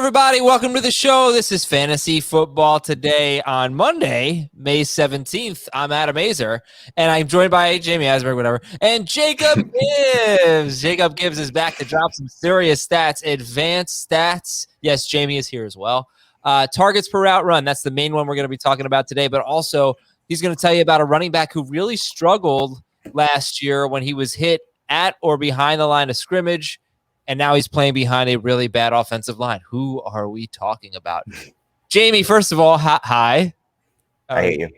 everybody? Welcome to the show. This is Fantasy Football Today on Monday, May 17th. I'm Adam Azer, and I'm joined by Jamie Asberg, whatever, and Jacob Gibbs. Jacob Gibbs is back to drop some serious stats, advanced stats. Yes, Jamie is here as well. Targets per route run, that's the main one we're going to be talking about today, but also he's going to tell you about a running back who really struggled last year when he was hit at or behind the line of scrimmage. And now he's playing behind a really bad offensive line. Who are we talking about? Jamie, first of all, hi. I hate you.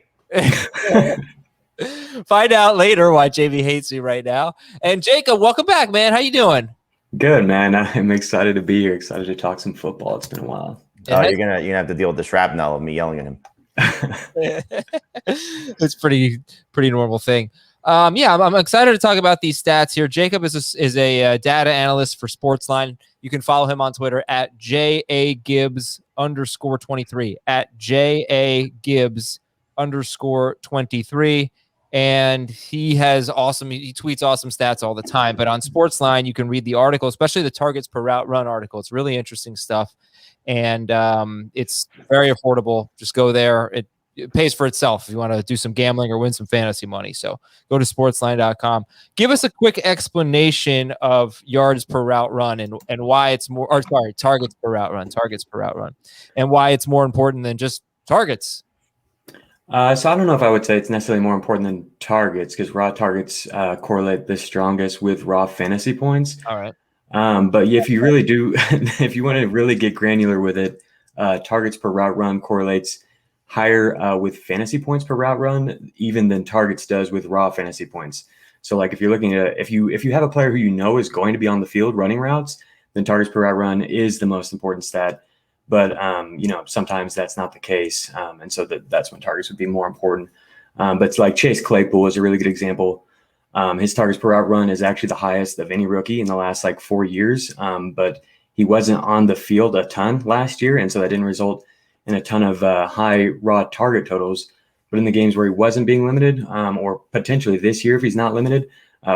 Find out later why Jamie hates me right now. And Jacob, welcome back, man. How you doing? Good, man. I'm excited to be here. Excited to talk some football. It's been a while. You're gonna have to deal with the shrapnel of me yelling at him. It's pretty normal thing. I'm excited to talk about these stats here. Jacob is a data analyst for SportsLine. You can follow him on Twitter at JAGibbs_23 at JAGibbs_23. And he tweets awesome stats all the time. But on SportsLine, you can read the article, especially the targets per route run article. It's really interesting stuff. And it's very affordable. Just go there. It pays for itself if you want to do some gambling or win some fantasy money. So go to sportsline.com. Give us a quick explanation of yards per route run and why it's targets per route run, and why it's more important than just targets. So I don't know if I would say it's necessarily more important than targets, because raw targets correlate the strongest with raw fantasy points. All right. But if you really do, if you want to really get granular with it, targets per route run correlates higher with fantasy points per route run, even than targets does with raw fantasy points. So like if you're looking at, if you have a player who you know is going to be on the field running routes, then targets per route run is the most important stat. But sometimes that's not the case, and so that's when targets would be more important. But it's like Chase Claypool is a really good example. His targets per route run is actually the highest of any rookie in the last 4 years, but he wasn't on the field a ton last year, and so that didn't result in a ton of high raw target totals. But in the games where he wasn't being limited, or potentially this year if he's not limited,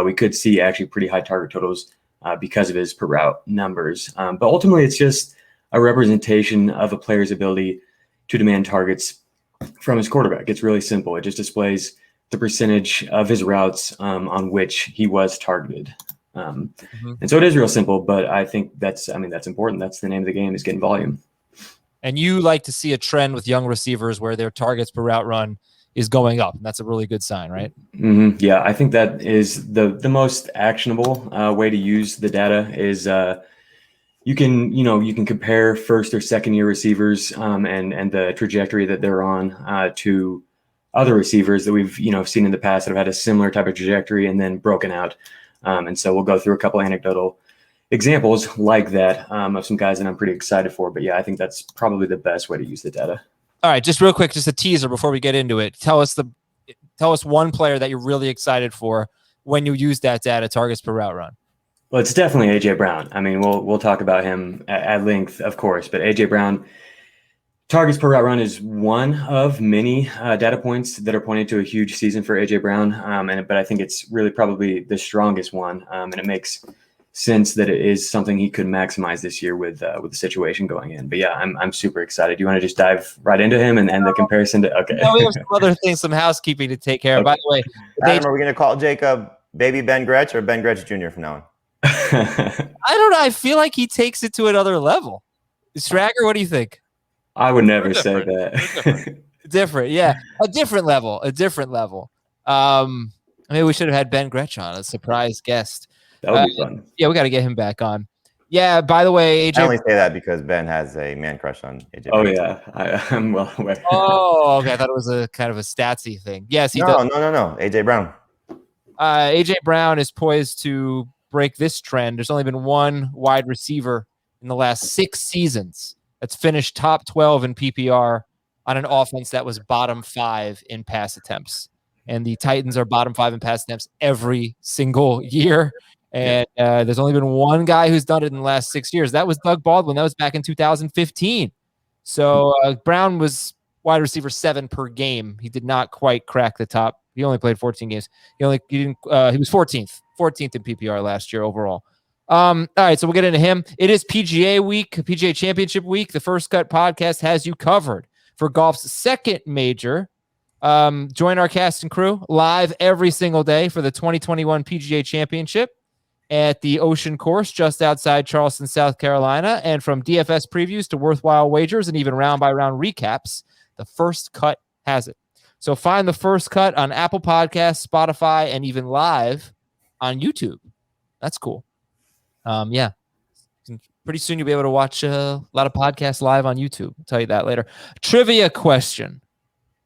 we could see actually pretty high target totals because of his per route numbers. But ultimately, it's just a representation of a player's ability to demand targets from his quarterback. It's really simple. It just displays the percentage of his routes on which he was targeted. And so it is real simple, but I think that's important. That's the name of the game, is getting volume. And you like to see a trend with young receivers where their targets per route run is going up. And that's a really good sign, right? Mm-hmm. Yeah, I think that is the most actionable way to use the data is you can compare first or second year receivers and the trajectory that they're on to other receivers that we've seen in the past that have had a similar type of trajectory and then broken out. And so we'll go through a couple anecdotal examples like that of some guys that I'm pretty excited for. But yeah, I think that's probably the best way to use the data. All right, just real quick, just a teaser before we get into it. Tell us one player that you're really excited for when you use that data, targets per route run. Well, it's definitely A.J. Brown. I mean, we'll talk about him at length, of course, but A.J. Brown, targets per route run is one of many data points that are pointing to a huge season for A.J. Brown, but I think it's really probably the strongest one, and it makes sense that it is something he could maximize this year with the situation going in. But yeah, I'm super excited. You want to just dive right into him and the comparison to okay? No, we have some other things, some housekeeping to take care of. By the way, Adam, are we going to call Jacob Baby Ben Gretch or Ben Gretch Jr. from now on? I don't know. I feel like he takes it to another level. Strager, what do you think? I would never say that. Different, yeah, a different level. I mean, we should have had Ben Gretch on, a surprise guest. That would be fun. Yeah, we got to get him back on. Yeah, by the way, AJ. I only say that because Ben has a man crush on AJ. Oh, yeah. I'm well aware. Oh, okay. I thought it was a kind of a statsy thing. Yes, he does. No. AJ Brown. AJ Brown is poised to break this trend. There's only been one wide receiver in the last 6 seasons that's finished top 12 in PPR on an offense that was bottom 5 in pass attempts. And the Titans are bottom 5 in pass attempts every single year. And there's only been one guy who's done it in the last 6 years. That was Doug Baldwin. That was back in 2015. So Brown was wide receiver 7 per game. He did not quite crack the top. He only played 14 games. He was 14th in PPR last year overall. All right, so we'll get into him. It is PGA week, PGA Championship week. The First Cut podcast has you covered for golf's second major. Join our cast and crew live every single day for the 2021 PGA Championship at the Ocean Course just outside Charleston, South Carolina. And from DFS previews to worthwhile wagers and even round-by-round recaps, the First Cut has it. So find the First Cut on Apple Podcasts, Spotify, and even live on YouTube. That's cool. Yeah. Pretty soon you'll be able to watch a lot of podcasts live on YouTube. I'll tell you that later. Trivia question.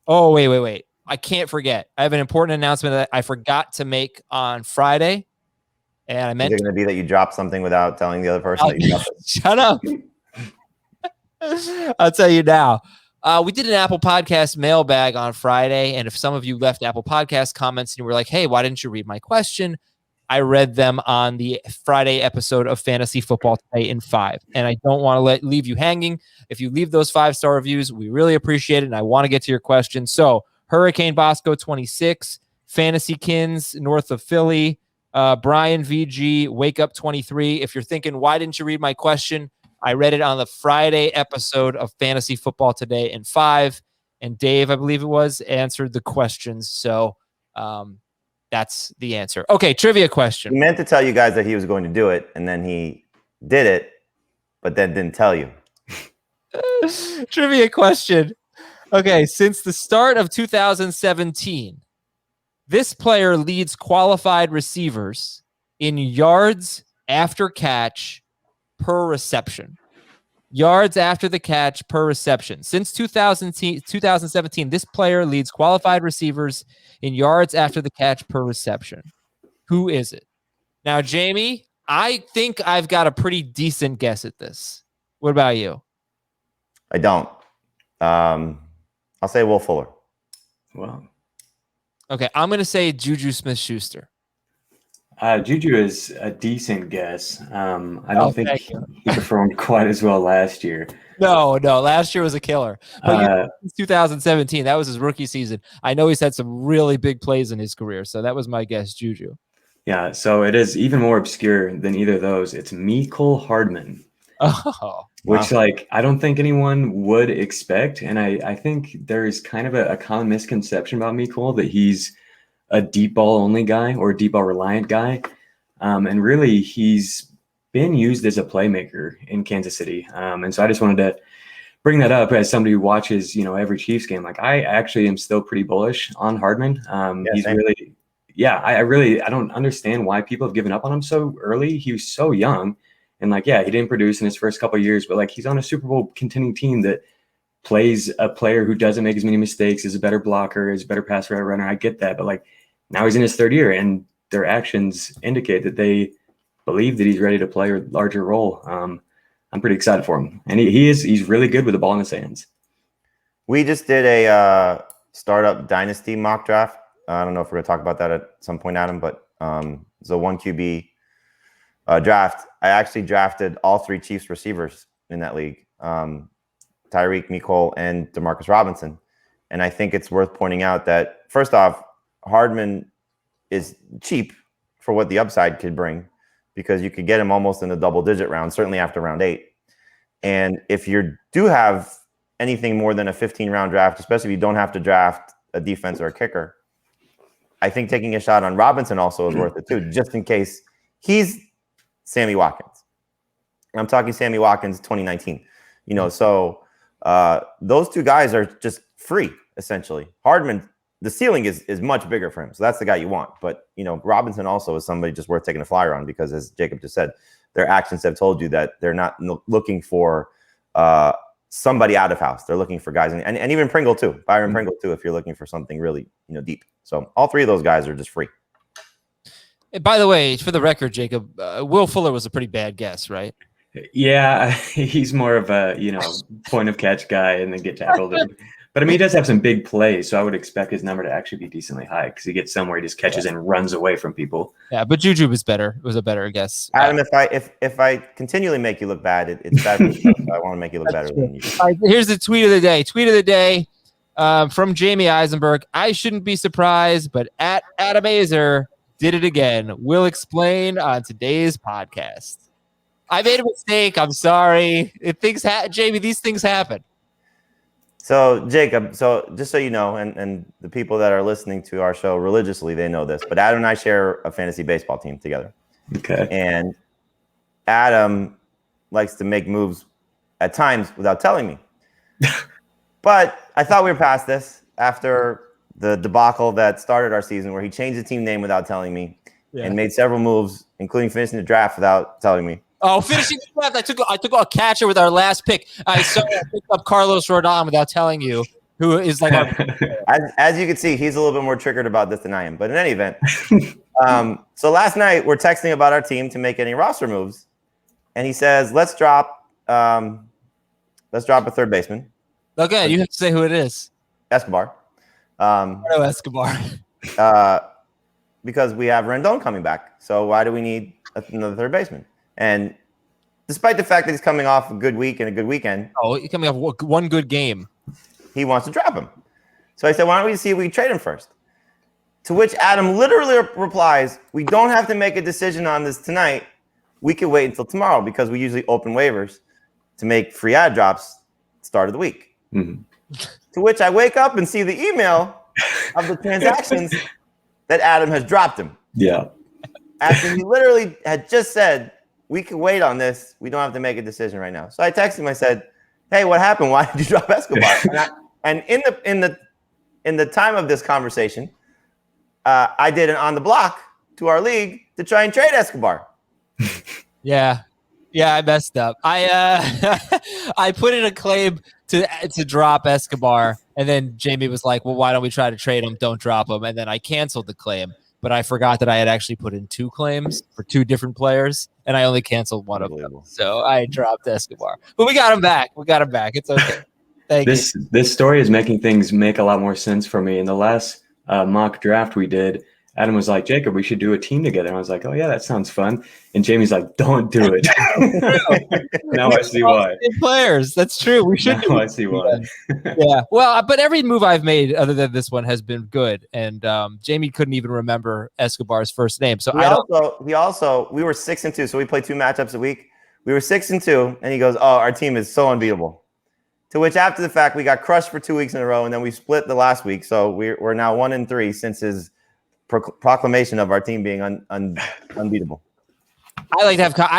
Oh, wait. I can't forget. I have an important announcement that I forgot to make on Friday. And I meant Is it going to be that you drop something without telling the other person that you dropped it? Shut up. I'll tell you now. We did an Apple Podcast mailbag on Friday. And if some of you left Apple Podcast comments and you were like, hey, why didn't you read my question? I read them on the Friday episode of Fantasy Football Today in 5. And I don't want to leave you hanging. If you leave those 5-star reviews, we really appreciate it. And I want to get to your question. So Hurricane Bosco 26, Fantasykins north of Philly, Brian VG, Wake Up 23. If you're thinking, why didn't you read my question? I read it on the Friday episode of Fantasy Football Today in 5. And Dave, I believe it was, answered the questions. So that's the answer. Okay, trivia question. He meant to tell you guys that he was going to do it, and then he did it, but then didn't tell you. Trivia question. Okay, since the start of 2017, this player leads qualified receivers in yards after catch per reception. Yards after the catch per reception. Since 2017, this player leads qualified receivers in yards after the catch per reception. Who is it? Now, Jamie, I think I've got a pretty decent guess at this. What about you? I don't. I'll say Will Fuller. Well, okay, I'm going to say Juju Smith-Schuster. Juju is a decent guess. I don't think he performed quite as well last year. No, last year was a killer. But 2017, that was his rookie season. I know he's had some really big plays in his career, so that was my guess, Juju. Yeah, so it is even more obscure than either of those. It's Mecole Hardman. Oh, which, like, I don't think anyone would expect. And I think there's kind of a common misconception about Mecole that he's a deep ball only guy or a deep ball reliant guy. And really, he's been used as a playmaker in Kansas City. And so I just wanted to bring that up as somebody who watches, every Chiefs game. Like, I actually am still pretty bullish on Hardman. He's same. really, I don't understand why people have given up on him so early. He was so young. And he didn't produce in his first couple of years, but he's on a Super Bowl contending team that plays a player who doesn't make as many mistakes, is a better blocker, is a better pass runner. I get that. But now he's in his third year and their actions indicate that they believe that he's ready to play a larger role. I'm pretty excited for him. And he's really good with the ball in his hands. We just did a startup dynasty mock draft. I don't know if we're going to talk about that at some point, Adam, but it's a 1 QB draft. I actually drafted all 3 Chiefs receivers in that league. Tyreek, Mecole, and Demarcus Robinson. And I think it's worth pointing out that, first off, Hardman is cheap for what the upside could bring, because you could get him almost in the double-digit round, certainly after round 8. And if you do have anything more than a 15-round draft, especially if you don't have to draft a defense or a kicker, I think taking a shot on Robinson also is worth it too, just in case he's Sammy Watkins. I'm talking Sammy Watkins 2019. So those 2 guys are just free, essentially. Hardman, the ceiling is much bigger for him. So that's the guy you want. But, Robinson also is somebody just worth taking a flyer on, because, as Jacob just said, their actions have told you that they're not looking for somebody out of house. They're looking for guys. And even Pringle, too. Byron Pringle, too, if you're looking for something really, deep. So all 3 of those guys are just free. By the way, for the record, Jacob, Will Fuller was a pretty bad guess, right? Yeah, he's more of a, point of catch guy and then get tackled. But he does have some big plays, so I would expect his number to actually be decently high, because he gets somewhere, he just catches and runs away from people. Yeah, but Juju was better. It was a better guess. Adam, if I continually make you look bad, it's bad for yourself. So I want to make you look better than you. All right, here's the tweet of the day. Tweet of the day from Jamie Eisenberg. I shouldn't be surprised, but at Adam Azer did it again. We'll explain on today's podcast. I made a mistake. I'm sorry. Jamie, these things happen. So, Jacob, so just so you know, and the people that are listening to our show religiously, they know this, but Adam and I share a fantasy baseball team together. Okay. And Adam likes to make moves at times without telling me. But I thought we were past this after the debacle that started our season where he changed the team name without telling me and made several moves, including finishing the draft without telling me. Oh, finishing the draft. I took a catcher with our last pick. I picked up Carlos Rodon without telling you, who is like as you can see, he's a little bit more triggered about this than I am. But in any event, so last night we're texting about our team to make any roster moves, and he says, let's drop a third baseman. Okay, you have to say who it is. Escobar. Escobar. Because we have Rendon coming back. So why do we need another third baseman? And despite the fact that he's coming off a good week and a good weekend. Oh, he's coming off one good game. He wants to drop him. So I said, why don't we see if we can trade him first? To which Adam literally replies, we don't have to make a decision on this tonight. We can wait until tomorrow because we usually open waivers to make free ad drops start of the week. Mm-hmm. To which I wake up and see the email of the transactions that Adam has dropped him. Yeah. After he literally had just said, we can wait on this. We don't have to make a decision right now. So I texted him. I said, hey, what happened? Why did you drop Escobar? and in the time of this conversation, I did an on the block to our league to try and trade Escobar. Yeah, I messed up. I put in a claim to drop Escobar, and then Jamie was like, well, why don't we try to trade him? Don't drop him. And then I canceled the claim, but I forgot that I had actually put in 2 claims for 2 different players, and I only canceled one of them. So I dropped Escobar, but we got him back. It's okay. Thank you. This story is making things make a lot more sense for me. In the last mock draft we did, Adam was like, Jacob, we should do a team together. And I was like, oh, yeah, that sounds fun. And Jamie's like, don't do it. Now I see why. Players. That's true. We should. Now I see why. Yeah. Well, but every move I've made other than this one has been good. And Jamie couldn't even remember Escobar's first name. So we were 6-2. So we play 2 matchups a week. We were 6-2. And he goes, oh, our team is so unbeatable. To which after the fact, we got crushed for 2 weeks in a row. And then we split the last week. So we're now 1-3 since his proclamation of our team being unbeatable. I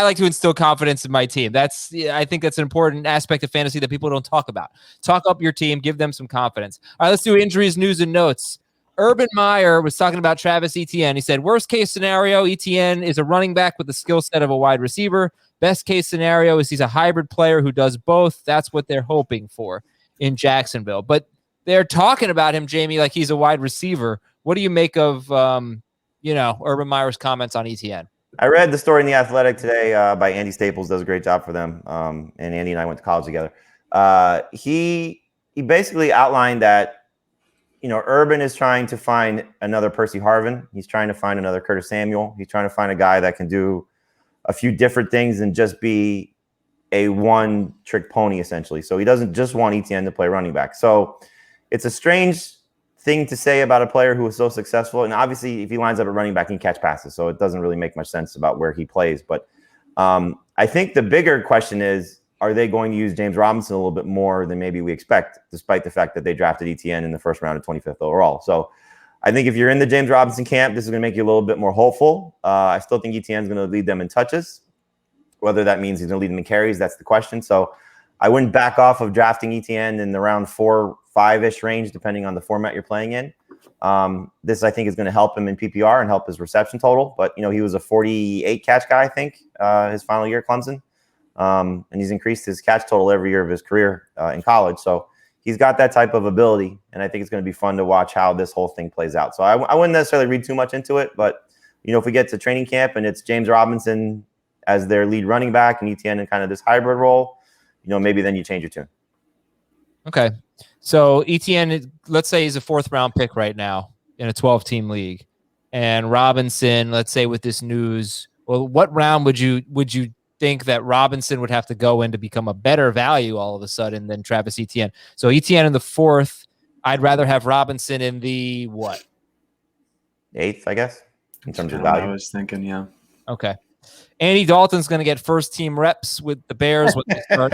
like to instill confidence in my team. I think that's an important aspect of fantasy that people don't talk about. Talk up your team, give them some confidence. All right, let's do injuries, news, and notes. Urban Meyer was talking about Travis Etienne. He said, worst case scenario, Etienne is a running back with the skill set of a wide receiver. Best case scenario is he's a hybrid player who does both. That's what they're hoping for in Jacksonville. But they're talking about him, Jamie, like he's a wide receiver. What do you make of, Urban Meyer's comments on Etienne? I read the story in The Athletic today by Andy Staples, does a great job for them. And Andy and I went to college together. He basically outlined that, Urban is trying to find another Percy Harvin. He's trying to find another Curtis Samuel. He's trying to find a guy that can do a few different things and just be a one-trick pony, essentially. So he doesn't just want Etienne to play running back. So it's a strange thing to say about a player who was so successful. And obviously, if he lines up at running back, he can catch passes. So it doesn't really make much sense about where he plays. But I think the bigger question is, are they going to use James Robinson a little bit more than maybe we expect, despite the fact that they drafted Etienne in the first round of 25th overall? So I think if you're in the James Robinson camp, this is going to make you a little bit more hopeful. I still think Etienne is going to lead them in touches. Whether that means he's going to lead them in carries, that's the question. So I wouldn't back off of drafting Etienne in the round 4-5-ish range, depending on the format you're playing in. This, I think, is going to help him in PPR and help his reception total. But, he was a 48 catch guy, I think, his final year at Clemson. And he's increased his catch total every year of his career in college. So he's got that type of ability. And I think it's going to be fun to watch how this whole thing plays out. So I wouldn't necessarily read too much into it. But, if we get to training camp and it's James Robinson as their lead running back and Etienne in kind of this hybrid role, maybe then you change your tune. Okay. So Etienne, let's say he's a 4th round pick right now in a 12-team league. And Robinson, let's say with this news, well, what round would you think that Robinson would have to go in to become a better value all of a sudden than Travis Etienne? So Etienne in the 4th, I'd rather have Robinson in the what? 8th, I guess, in terms of value. I was thinking, yeah. Okay. Andy Dalton's going to get first team reps with the Bears when they start.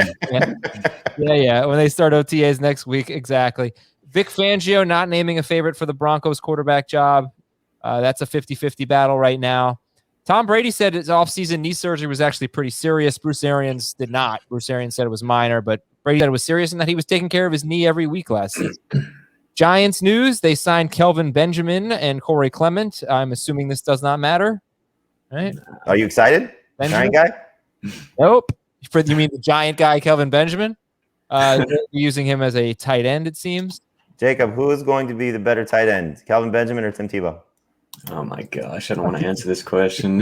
Yeah. When they start OTAs next week. Exactly. Vic Fangio not naming a favorite for the Broncos quarterback job. That's a 50-50 battle right now. Tom Brady said his offseason knee surgery was actually pretty serious. Bruce Arians did not. Bruce Arians said it was minor, but Brady said it was serious and that he was taking care of his knee every week last season. Giants news, they signed Kelvin Benjamin and Corey Clement. I'm assuming this does not matter. Right? Are you excited? Benjamin? Giant guy? Nope. You mean the giant guy, Kelvin Benjamin? Using him as a tight end, it seems. Jacob, who is going to be the better tight end, Kelvin Benjamin or Tim Tebow? Oh my gosh, I don't want to answer this question.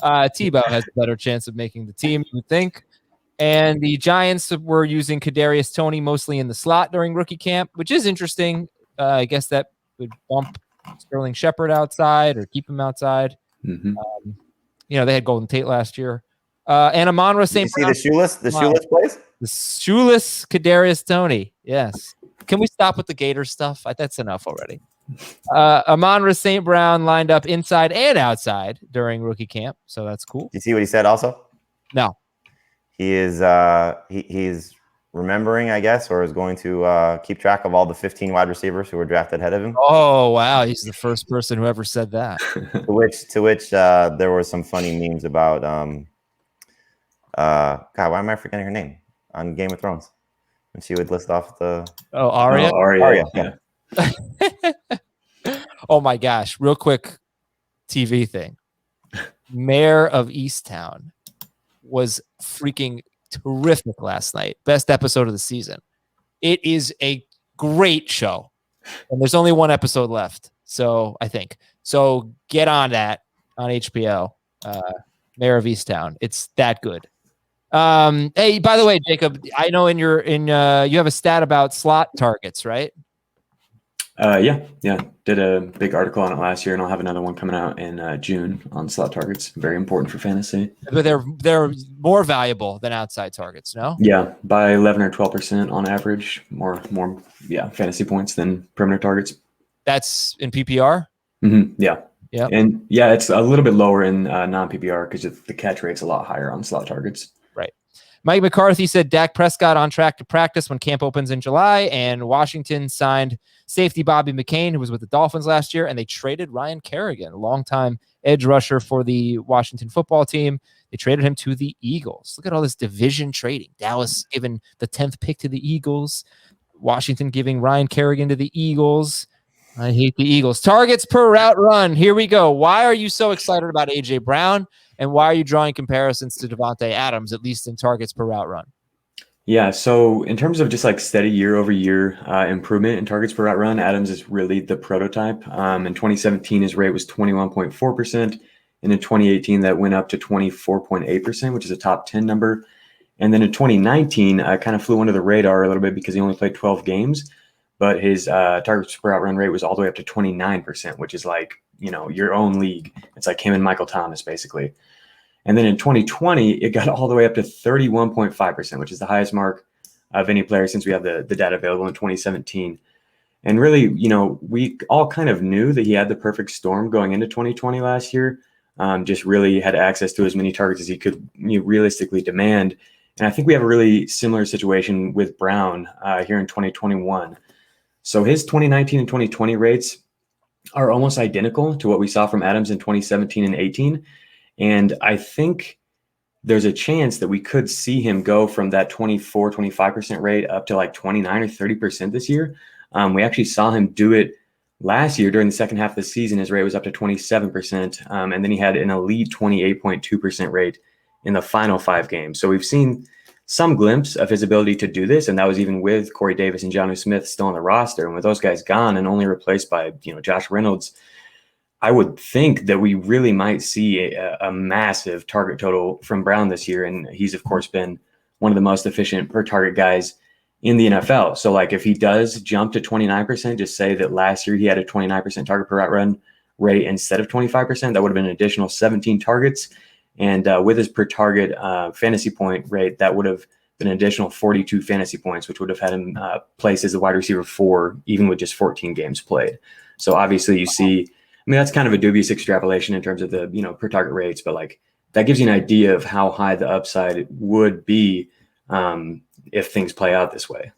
Tebow has a better chance of making the team, you would think. And the Giants were using Kadarius Toney mostly in the slot during rookie camp, which is interesting. I guess that would bump Sterling Shepard outside or keep him outside. Mm-hmm. They had Golden Tate last year. And Amon-Ra St. Brown. You see the shoeless plays? The shoeless Kadarius Toney. Yes. Can we stop with the Gator stuff? That's enough already. Amon-Ra St. Brown lined up inside and outside during rookie camp, so that's cool. You see what he said also? No. He is he's remembering, I guess, or is going to keep track of all the 15 wide receivers who were drafted ahead of him. Oh, wow. He's the first person who ever said that. to which there were some funny memes about God, why am I forgetting her name on Game of Thrones? And she would list off the Arya? Arya. Yeah. Oh my gosh, real quick TV thing. Mayor of Easttown was freaking terrific last night. Best episode of the season. It is a great show. And there's only one episode left. So I think. So get on that on HBO. Mayor of Easttown. It's that good. Hey, by the way, Jacob, I know you have a stat about slot targets, right? Yeah. Did a big article on it last year, and I'll have another one coming out in June on slot targets. Very important for fantasy. But they're more valuable than outside targets, no? Yeah, by 11 or 12% on average. More fantasy points than perimeter targets. That's in PPR? Mm-hmm. Yeah. Yeah. And yeah, it's a little bit lower in non-PPR because the catch rate's a lot higher on slot targets. Right. Mike McCarthy said Dak Prescott on track to practice when camp opens in July, and Washington signed safety Bobby McCain, who was with the Dolphins last year, and they traded Ryan Kerrigan, a longtime edge rusher for the Washington football team. They traded him to the Eagles. Look at all this division trading. Dallas giving the 10th pick to the Eagles. Washington giving Ryan Kerrigan to the Eagles. I hate the Eagles. Targets per route run. Here we go. Why are you so excited about A.J. Brown? And why are you drawing comparisons to Devontae Adams, at least in targets per route run? Yeah, so in terms of just like steady year-over-year improvement in targets per route run, Adams is really the prototype. In 2017, his rate was 21.4%. And in 2018, that went up to 24.8%, which is a top 10 number. And then in 2019, kind of flew under the radar a little bit because he only played 12 games. But his targets per route run rate was all the way up to 29%, which is like, your own league. It's like him and Michael Thomas, basically. And then in 2020, it got all the way up to 31.5%, which is the highest mark of any player since we have the data available in 2017. And really, we all kind of knew that he had the perfect storm going into 2020 last year. Just really had access to as many targets as he could realistically demand. And I think we have a really similar situation with Brown here in 2021. So his 2019 and 2020 rates are almost identical to what we saw from Adams in 2017 and 18. And I think there's a chance that we could see him go from that 25% rate up to like 29 or 30% this year. We actually saw him do it last year during the second half of the season. His rate was up to 27%. And then he had an elite 28.2% rate in the final 5 games. So we've seen some glimpse of his ability to do this. And that was even with Corey Davis and Jonnu Smith still on the roster. And with those guys gone and only replaced by, Josh Reynolds, I would think that we really might see a massive target total from Brown this year. And he's, of course, been one of the most efficient per target guys in the NFL. So, like, if he does jump to 29%, just say that last year he had a 29% target per route run rate instead of 25%, that would have been an additional 17 targets. And with his per target fantasy point rate, that would have been an additional 42 fantasy points, which would have had him placed as a wide receiver 4, even with just 14 games played. So obviously you see mean, that's kind of a dubious extrapolation in terms of the, per target rates, but like that gives you an idea of how high the upside would be if things play out this way.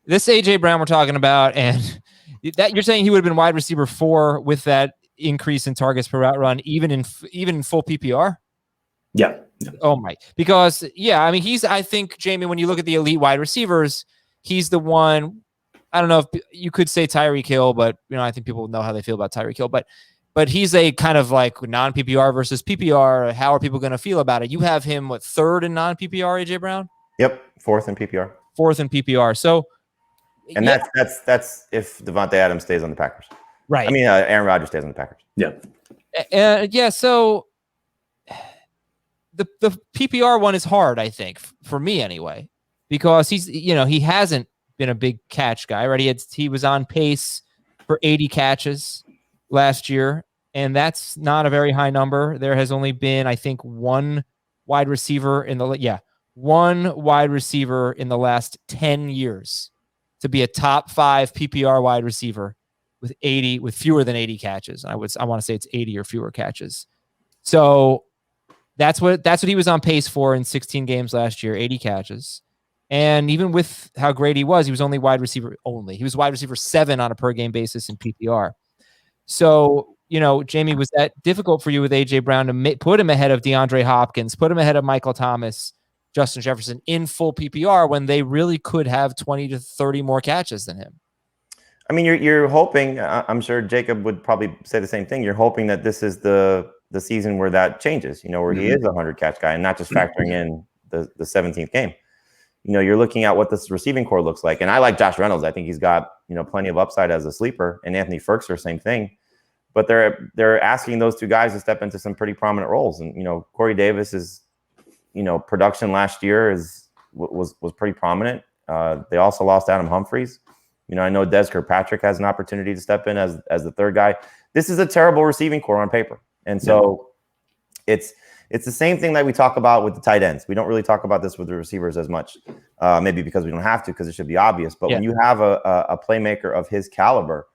This AJ Brown we're talking about, and that you're saying he would have been wide receiver 4 with that increase in targets per route run, even in full PPR. Yeah. Oh my, because I mean, I think Jamie, when you look at the elite wide receivers, he's the one. I don't know if you could say Tyreek Hill, but I think people know how they feel about Tyreek Hill, but he's a kind of like non-PPR versus PPR. How are people going to feel about it? You have him third in non-PPR, AJ Brown? Yep, fourth in PPR. Fourth in PPR. So, and that's if Devontae Adams stays on the Packers, right? I mean, Aaron Rodgers stays on the Packers. Yeah. So the PPR one is hard, I think, for me anyway, because he hasn't been a big catch guy, right? He was on pace for 80 catches last year, and that's not a very high number. There has only been, I think, one wide receiver in the last 10 years to be a top 5 PPR wide receiver with fewer than 80 catches. I want to say it's 80 or fewer catches. So that's what he was on pace for in 16 games last year, 80 catches. And even with how great he was only wide receiver only. He was wide receiver 7 on a per game basis in PPR. So, Jamie, was that difficult for you with AJ Brown to put him ahead of DeAndre Hopkins, put him ahead of Michael Thomas, Justin Jefferson in full PPR when they really could have 20 to 30 more catches than him? I mean, you're hoping, I'm sure Jacob would probably say the same thing. You're hoping that this is the season where that changes, where he is a 100 catch guy and not just factoring in the 17th game. You're looking at what this receiving core looks like. And I like Josh Reynolds. I think he's got, plenty of upside as a sleeper, and Anthony Ferguson, same thing. But they're asking those two guys to step into some pretty prominent roles. And, Corey Davis is, production last year was pretty prominent. They also lost Adam Humphries. I know Des Kirkpatrick has an opportunity to step in as the third guy. This is a terrible receiving core on paper. And so it's the same thing that we talk about with the tight ends. We don't really talk about this with the receivers as much, maybe because we don't have to, because it should be obvious. But when you have a playmaker of his caliber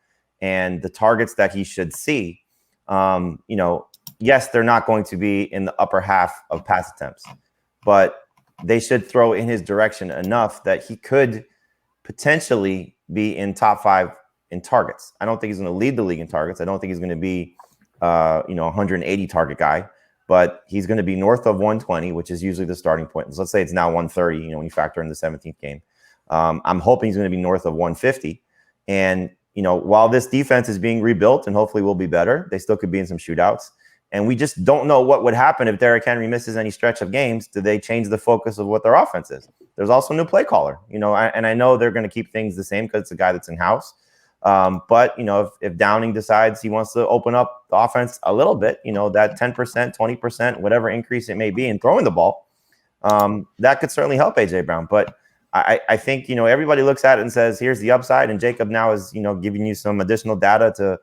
and the targets that he should see, yes, they're not going to be in the upper half of pass attempts, but they should throw in his direction enough that he could potentially be in top 5 in targets. I don't think he's going to lead the league in targets. I don't think he's going to be, 180 target guy, but he's going to be north of 120, which is usually the starting point. So let's say it's now 130, when you factor in the 17th game. I'm hoping he's going to be north of 150. And, while this defense is being rebuilt and hopefully will be better, they still could be in some shootouts. And we just don't know what would happen if Derrick Henry misses any stretch of games. Do they change the focus of what their offense is? There's also a new play caller, and I know they're going to keep things the same because it's a guy that's in-house. But, if Downing decides he wants to open up the offense a little bit, that 10%, 20%, whatever increase it may be in throwing the ball, that could certainly help AJ Brown. But I think, everybody looks at it and says, here's the upside. And Jacob now is, giving you some additional data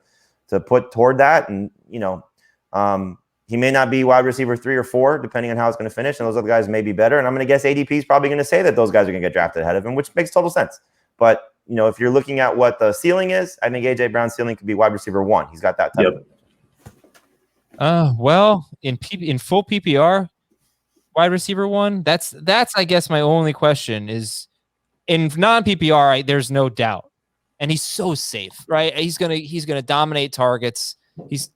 to put toward that. And, he may not be wide receiver 3 or 4, depending on how it's going to finish. And those other guys may be better. And I'm going to guess ADP is probably going to say that those guys are going to get drafted ahead of him, which makes total sense. But, if you're looking at what the ceiling is, I think AJ Brown's ceiling could be wide receiver 1. He's got that type. Well, in full PPR, wide receiver 1, that's I guess my only question is in non-PPR, there's no doubt. And he's so safe, right? He's gonna dominate targets. He's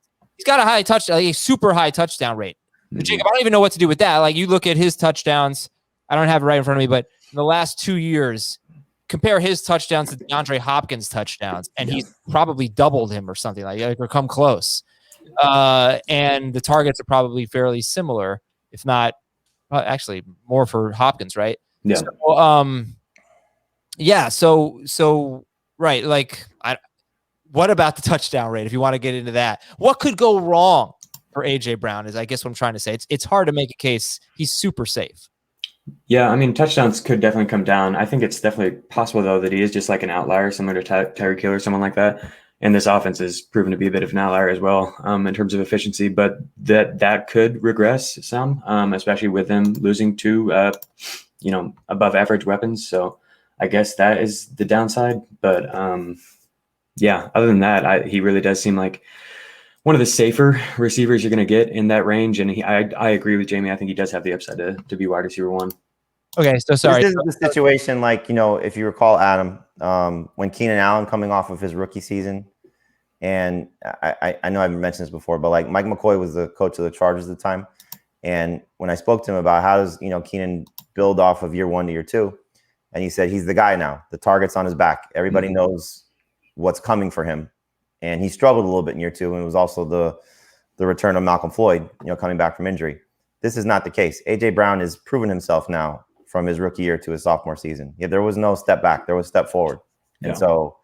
got a super high touchdown rate. Mm-hmm. Jacob, I don't even know what to do with that. Like, you look at his touchdowns, I don't have it right in front of me, but in the last 2 years, compare his touchdowns to DeAndre Hopkins' touchdowns, and he's probably doubled him or something or come close. And the targets are probably fairly similar, if not actually more for Hopkins, right? Yeah. So right. Like, what about the touchdown rate? If you want to get into that, what could go wrong for AJ Brown is, I guess, what I'm trying to say. It's hard to make a case. He's super safe. Yeah, I mean, touchdowns could definitely come down. I think it's definitely possible, though, that he is just like an outlier, similar to Tyreek Hill or someone like that. And this offense has proven to be a bit of an outlier as well in terms of efficiency. But that could regress some, especially with them losing 2, above average weapons. So I guess that is the downside. But, yeah, other than that, he really does seem like one of the safer receivers you're going to get in that range. And I agree with Jamie. I think he does have the upside to be wide receiver 1. Okay, so sorry. This is the situation, like, if you recall, Adam, when Keenan Allen coming off of his rookie season, and I know I've mentioned this before, but like Mike McCoy was the coach of the Chargers at the time. And when I spoke to him about how does, Keenan build off of year 1 to year 2, and he said, he's the guy now. The target's on his back. Everybody knows what's coming for him. And he struggled a little bit in year 2. And it was also the return of Malcolm Floyd, coming back from injury. This is not the case. A.J. Brown has proven himself now from his rookie year to his sophomore season. Yeah, there was no step back. There was step forward. Yeah. And so,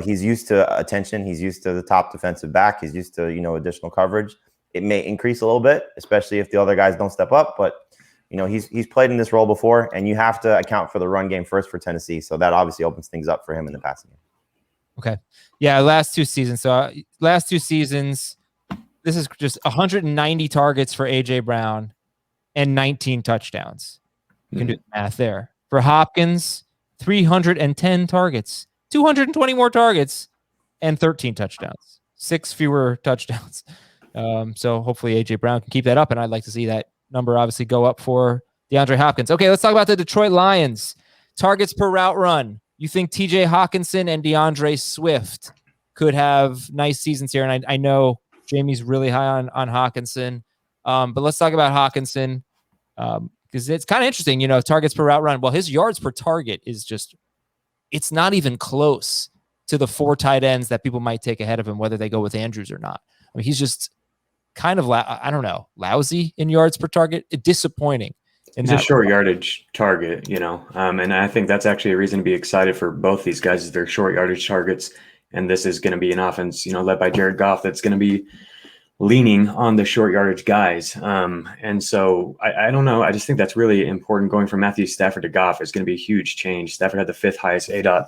he's used to attention. He's used to the top defensive back. He's used to, additional coverage. It may increase a little bit, especially if the other guys don't step up. But, he's played in this role before, and you have to account for the run game first for Tennessee. So that obviously opens things up for him in the passing game. Okay. Yeah, last 2 seasons. So last 2 seasons, this is just 190 targets for A.J. Brown and 19 touchdowns. You can do the math there. For Hopkins, 310 targets, 220 more targets, and 13 touchdowns. 6 fewer touchdowns. So hopefully A.J. Brown can keep that up, and I'd like to see that number obviously go up for DeAndre Hopkins. Okay, let's talk about the Detroit Lions. Targets per route run. You think TJ Hockenson and D'Andre Swift could have nice seasons here? And I know Jamie's really high on Hockenson. But let's talk about Hockenson because it's kind of interesting, targets per route run. Well, his yards per target is just, it's not even close to the 4 tight ends that people might take ahead of him, whether they go with Andrews or not. I mean, he's just kind of, lousy in yards per target, disappointing. He's a short yardage target, and I think that's actually a reason to be excited for both these guys is they're short yardage targets. And this is going to be an offense, led by Jared Goff that's going to be leaning on the short yardage guys. And so I don't know. I just think that's really important. Going from Matthew Stafford to Goff is going to be a huge change. Stafford had the 5th highest ADOT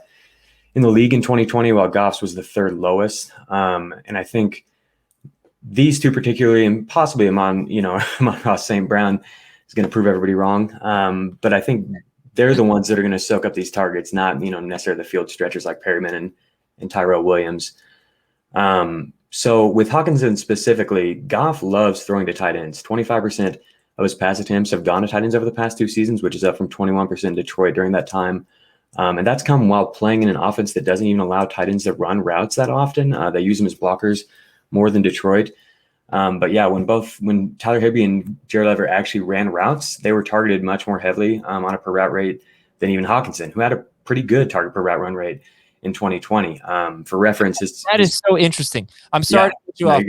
in the league in 2020, while Goff's was the 3rd lowest. And I think these two particularly, and possibly Amon-Ra St. Brown, is going to prove everybody wrong. But I think they're the ones that are going to soak up these targets, not, necessarily the field stretchers like Perryman and Tyrell Williams. So with Hockenson specifically, Goff loves throwing to tight ends. 25% of his pass attempts have gone to tight ends over the past 2 seasons, which is up from 21% in Detroit during that time. And that's come while playing in an offense that doesn't even allow tight ends to run routes that often. They use them as blockers more than Detroit. But yeah, when Tyler Higbee and Jared Everett actually ran routes, they were targeted much more heavily on a per route rate than even Hockenson, who had a pretty good target per route run rate in 2020. For reference, that is so interesting. I'm sorry to put you off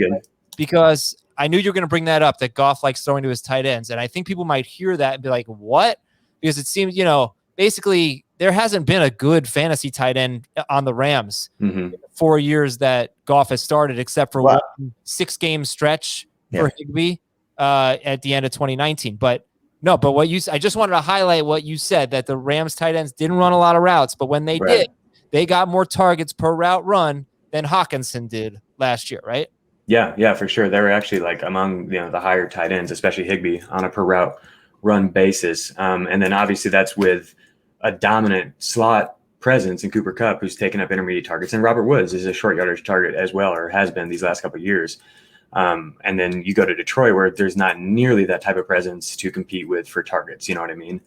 because I knew you were going to bring that up, that Goff likes throwing to his tight ends. And I think people might hear that and be like, what? Because it seems, basically there hasn't been a good fantasy tight end on the Rams in the 4 years that Goff has started, except for one 6-game stretch for Higbee at the end of 2019. But what I just wanted to highlight what you said, that the Rams tight ends didn't run a lot of routes, but when they did, they got more targets per route run than Hockenson did last year, right? Yeah, for sure. They were actually among the higher tight ends, especially Higbee, on a per route run basis. And then obviously that's with a dominant slot presence in Cooper Kupp, who's taken up intermediate targets, and Robert Woods is a short yardage target as well, or has been these last couple of years. And then you go to Detroit, where there's not nearly that type of presence to compete with for targets. You know what I mean?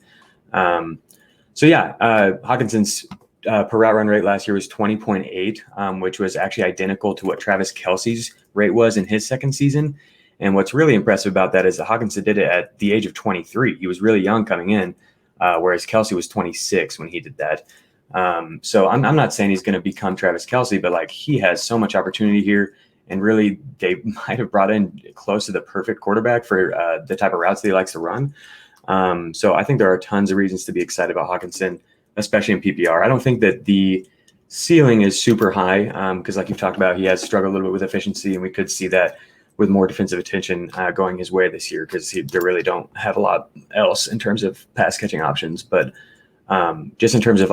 Hawkinson's per route run rate last year was 20.8, which was actually identical to what Travis Kelce's rate was in his 2nd season. And what's really impressive about that is that Hockenson did it at the age of 23. He was really young coming in, whereas Kelce was 26 when he did that. So I'm not saying he's going to become Travis Kelce, but he has so much opportunity here. And really, they might have brought in close to the perfect quarterback for the type of routes that he likes to run. So I think there are tons of reasons to be excited about Hockenson, especially in PPR. I don't think that the ceiling is super high because, like you've talked about, he has struggled a little bit with efficiency, and we could see that with more defensive attention going his way this year because they really don't have a lot else in terms of pass catching options. But just in terms of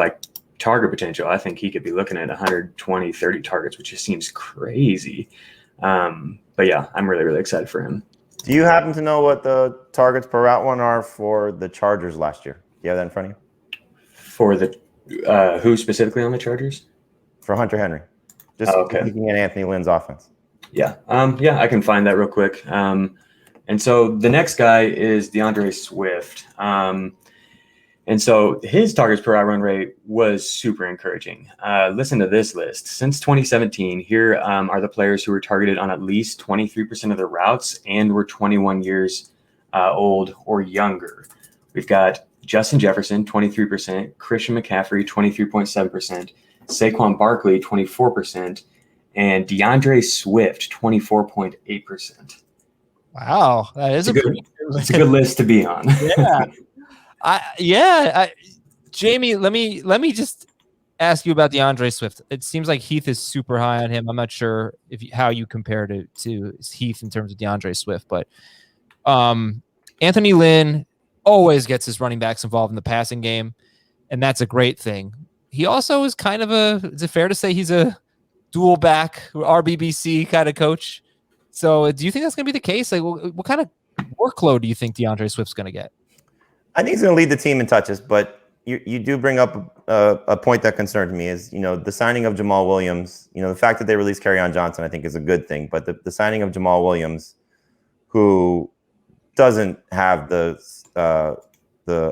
target potential, I think he could be looking at 120, 30 targets, which just seems crazy. But yeah, I'm really, really excited for him. Do you happen to know what the targets per route one are for the Chargers last year? Do you have that in front of you? For the who specifically on the Chargers? For Hunter Henry. Just looking at Anthony Lynn's offense. Yeah. I can find that real quick. And so the next guy is D'Andre Swift. And so his targets per route run rate was super encouraging. Listen to this list. Since 2017, here are the players who were targeted on at least 23% of their routes and were 21 years old or younger. We've got Justin Jefferson, 23%, Christian McCaffrey, 23.7%, Saquon Barkley, 24%, and D'Andre Swift, 24.8%. Wow, that is it's a good list to be on. Yeah. Jamie, let me just ask you about D'Andre Swift. It seems like Heath is super high on him. I'm not sure how you compare to Heath in terms of D'Andre Swift, but Anthony Lynn always gets his running backs involved in the passing game, and that's a great thing. He also is kind of is it fair to say he's a dual back RBBC kind of coach? So do you think that's going to be the case? Like, what kind of workload do you think D'Andre Swift's going to get? I think he's going to lead the team in touches, but you do bring up a point that concerns me is, the signing of Jamal Williams, the fact that they released Kerryon Johnson, I think is a good thing, but the signing of Jamal Williams, who doesn't have the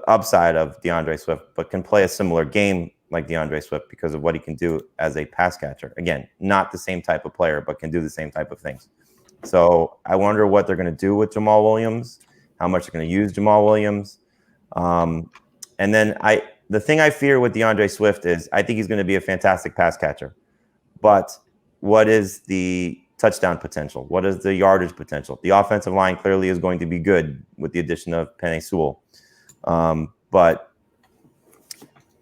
upside of D'Andre Swift, but can play a similar game like D'Andre Swift because of what he can do as a pass catcher. Again, not the same type of player, but can do the same type of things. So I wonder what they're going to do with Jamal Williams, how much they're going to use Jamal Williams. And then the thing I fear with D'Andre Swift is I think he's going to be a fantastic pass catcher, but what is the touchdown potential? What is the yardage potential? The offensive line clearly is going to be good with the addition of Penei Sewell. But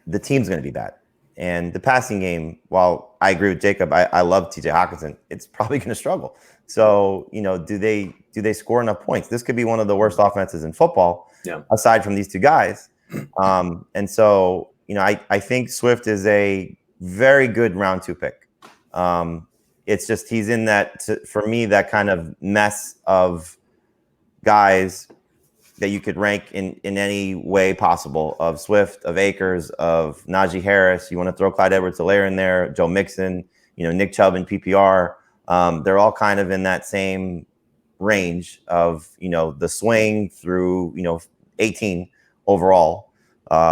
the team's going to be bad. And the passing game, while I agree with Jacob, I love TJ Hockenson, it's probably going to struggle. So, do they score enough points? This could be one of the worst offenses in football, aside from these two guys. And so, I think Swift is a very good round 2 pick. It's just he's in that, for me, that kind of mess of guys that you could rank in any way possible, of Swift, of Akers, of Najee Harris. You want to throw Clyde Edwards-Helaire in there, Joe Mixon, Nick Chubb in PPR. They're all kind of in that same range of, the swing through, 18 overall.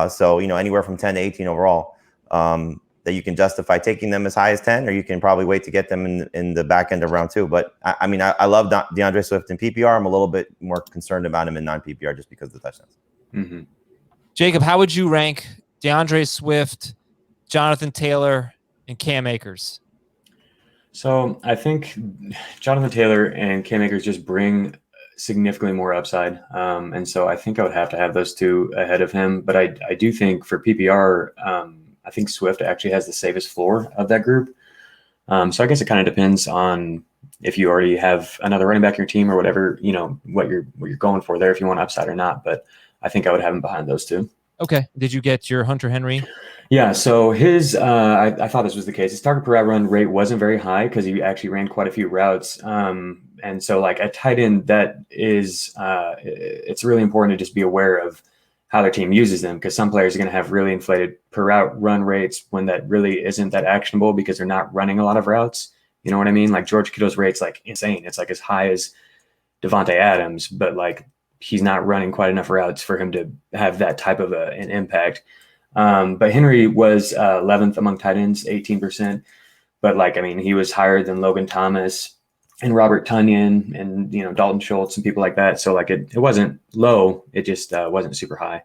So, anywhere from 10 to 18 overall, that you can justify taking them as high as 10, or you can probably wait to get them in the back end of round 2. But I love D'Andre Swift in PPR. I'm a little bit more concerned about him in non-PPR just because of the touchdowns. Mm-hmm. Jacob, how would you rank D'Andre Swift, Jonathan Taylor, and Cam Akers? So I think Jonathan Taylor and Cam Akers just bring significantly more upside. And so I think I would have to have those two ahead of him. But I do think for PPR, I think Swift actually has the safest floor of that group. So I guess it kind of depends on if you already have another running back in your team or whatever, what you're going for there, if you want upside or not. But I think I would have him behind those two. Okay. Did you get your Hunter Henry? Yeah. So his, I thought this was the case. His target per route run rate wasn't very high because he actually ran quite a few routes. And so like at tight end, that is, it's really important to just be aware of how their team uses them, because some players are going to have really inflated per route run rates when that really isn't that actionable because they're not running a lot of routes. You know what I mean? Like George Kittle's rate's like insane. It's like as high as Devontae Adams, but like he's not running quite enough routes for him to have that type of an impact. But Henry was 11th among tight ends, 18%. But like, I mean, he was higher than Logan Thomas and Robert Tonyan and, Dalton Schultz and people like that. So like it wasn't low. It just wasn't super high.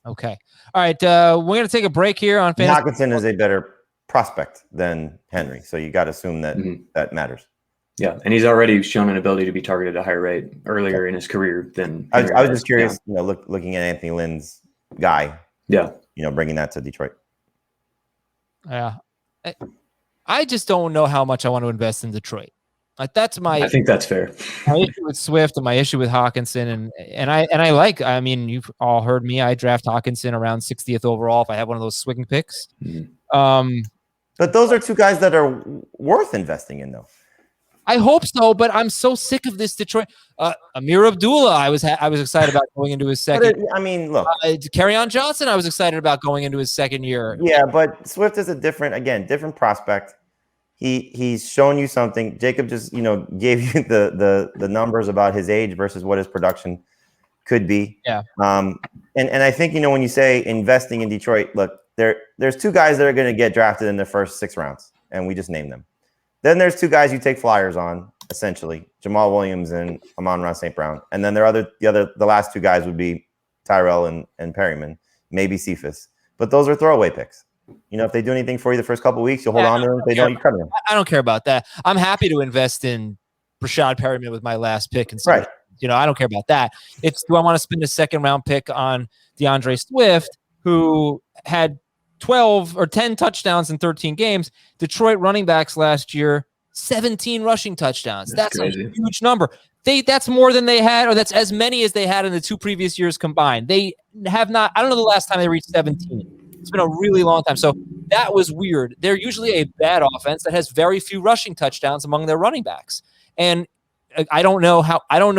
Okay. All right. We're going to take a break here on fantasy. Hockenson is a better prospect than Henry. So you got to assume that that matters. Yeah. And he's already shown an ability to be targeted at a higher rate earlier in his career than Henry. I was just curious, looking at Anthony Lynn's guy. Yeah. Bringing that to Detroit. Yeah. I just don't know how much I want to invest in Detroit. Like I think that's fair. My issue with Swift and my issue with Hockenson, and I mean, you've all heard me. I draft Hockenson around 60th overall if I have one of those swing picks. Mm-hmm. But those are two guys that are worth investing in, though. I hope so, but I'm so sick of this Detroit. Amir Abdullah, I was excited about going into his second. Look, Kerryon Johnson, I was excited about going into his second year. Yeah, but Swift is a different prospect. he's shown you something. Jacob just gave you the numbers about his age versus what his production could be. Yeah. And I think when you say investing in Detroit, look, there's two guys that are going to get drafted in the first 6 rounds, and we just named them. Then there's two guys you take flyers on, essentially, Jamal Williams and Amon-Ra St. Brown. And then the last 2 guys would be Tyrell and Perryman, maybe Cephas. But those are throwaway picks. If they do anything for you the first couple of weeks, you'll hold on to them. If they don't, you cut them. I don't care about that. I'm happy to invest in Rashad Perryman with my last pick. And right. I don't care about that. It's, do I want to spend a 2nd-round pick on DeAndre Swift, who had 12 or 10 touchdowns in 13 games? Detroit running backs last year, 17 rushing touchdowns. That's a huge number. That's more than they had, or that's as many as they had in the 2 previous years combined. They have not, I don't know the last time they reached 17. It's been a really long time. So that was weird. They're usually a bad offense that has very few rushing touchdowns among their running backs. And I don't know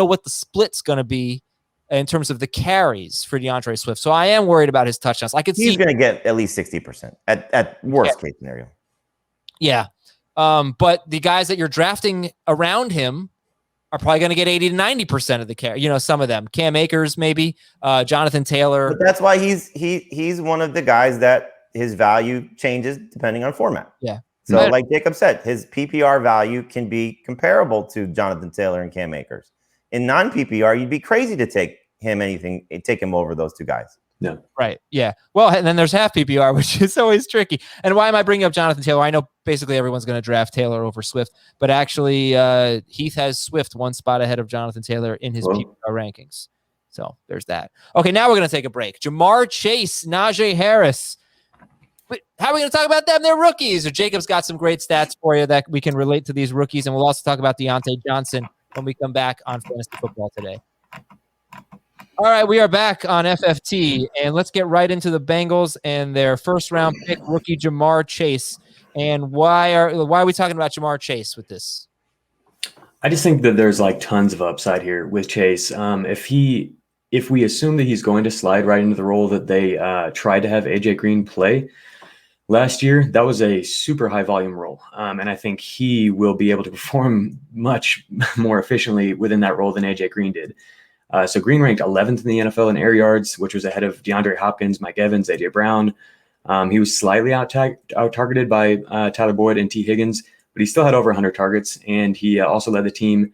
what the split's going to be in terms of the carries for DeAndre Swift. So I am worried about his touchdowns. I could see he's going to get at least 60% at worst case scenario. Yeah. But the guys that you're drafting around him are probably going to get 80 to 90% of the carry. Some of them, Cam Akers, maybe Jonathan Taylor. But that's why he's one of the guys that his value changes depending on format. Yeah. So like Jacob said, his PPR value can be comparable to Jonathan Taylor and Cam Akers. In non-PPR, you'd be crazy to take him over those 2 guys. No. Right. Yeah. Well, and then there's half PPR, which is always tricky. And why am I bringing up Jonathan Taylor? I know basically everyone's going to draft Taylor over Swift, but actually Heath has Swift 1 spot ahead of Jonathan Taylor in his PPR rankings. So there's that. Okay, now we're going to take a break. Jamar Chase, Najee Harris. How are we going to talk about them? They're rookies. Or Jacob's got some great stats for you that we can relate to these rookies, and we'll also talk about Diontae Johnson when we come back on Fantasy Football Today. All right, we are back on FFT, and let's get right into the Bengals and their 1st-round pick, rookie Jamar Chase. And why are we talking about Jamar Chase with this? I just think that there's tons of upside here with Chase. If we assume that he's going to slide right into the role that they tried to have AJ Green play last year, that was a super high volume role. And I think he will be able to perform much more efficiently within that role than AJ Green did. So Green ranked 11th in the NFL in air yards, which was ahead of DeAndre Hopkins, Mike Evans, A.J. Brown. He was slightly out-targeted by Tyler Boyd and T. Higgins, but he still had over 100 targets, and he also led the team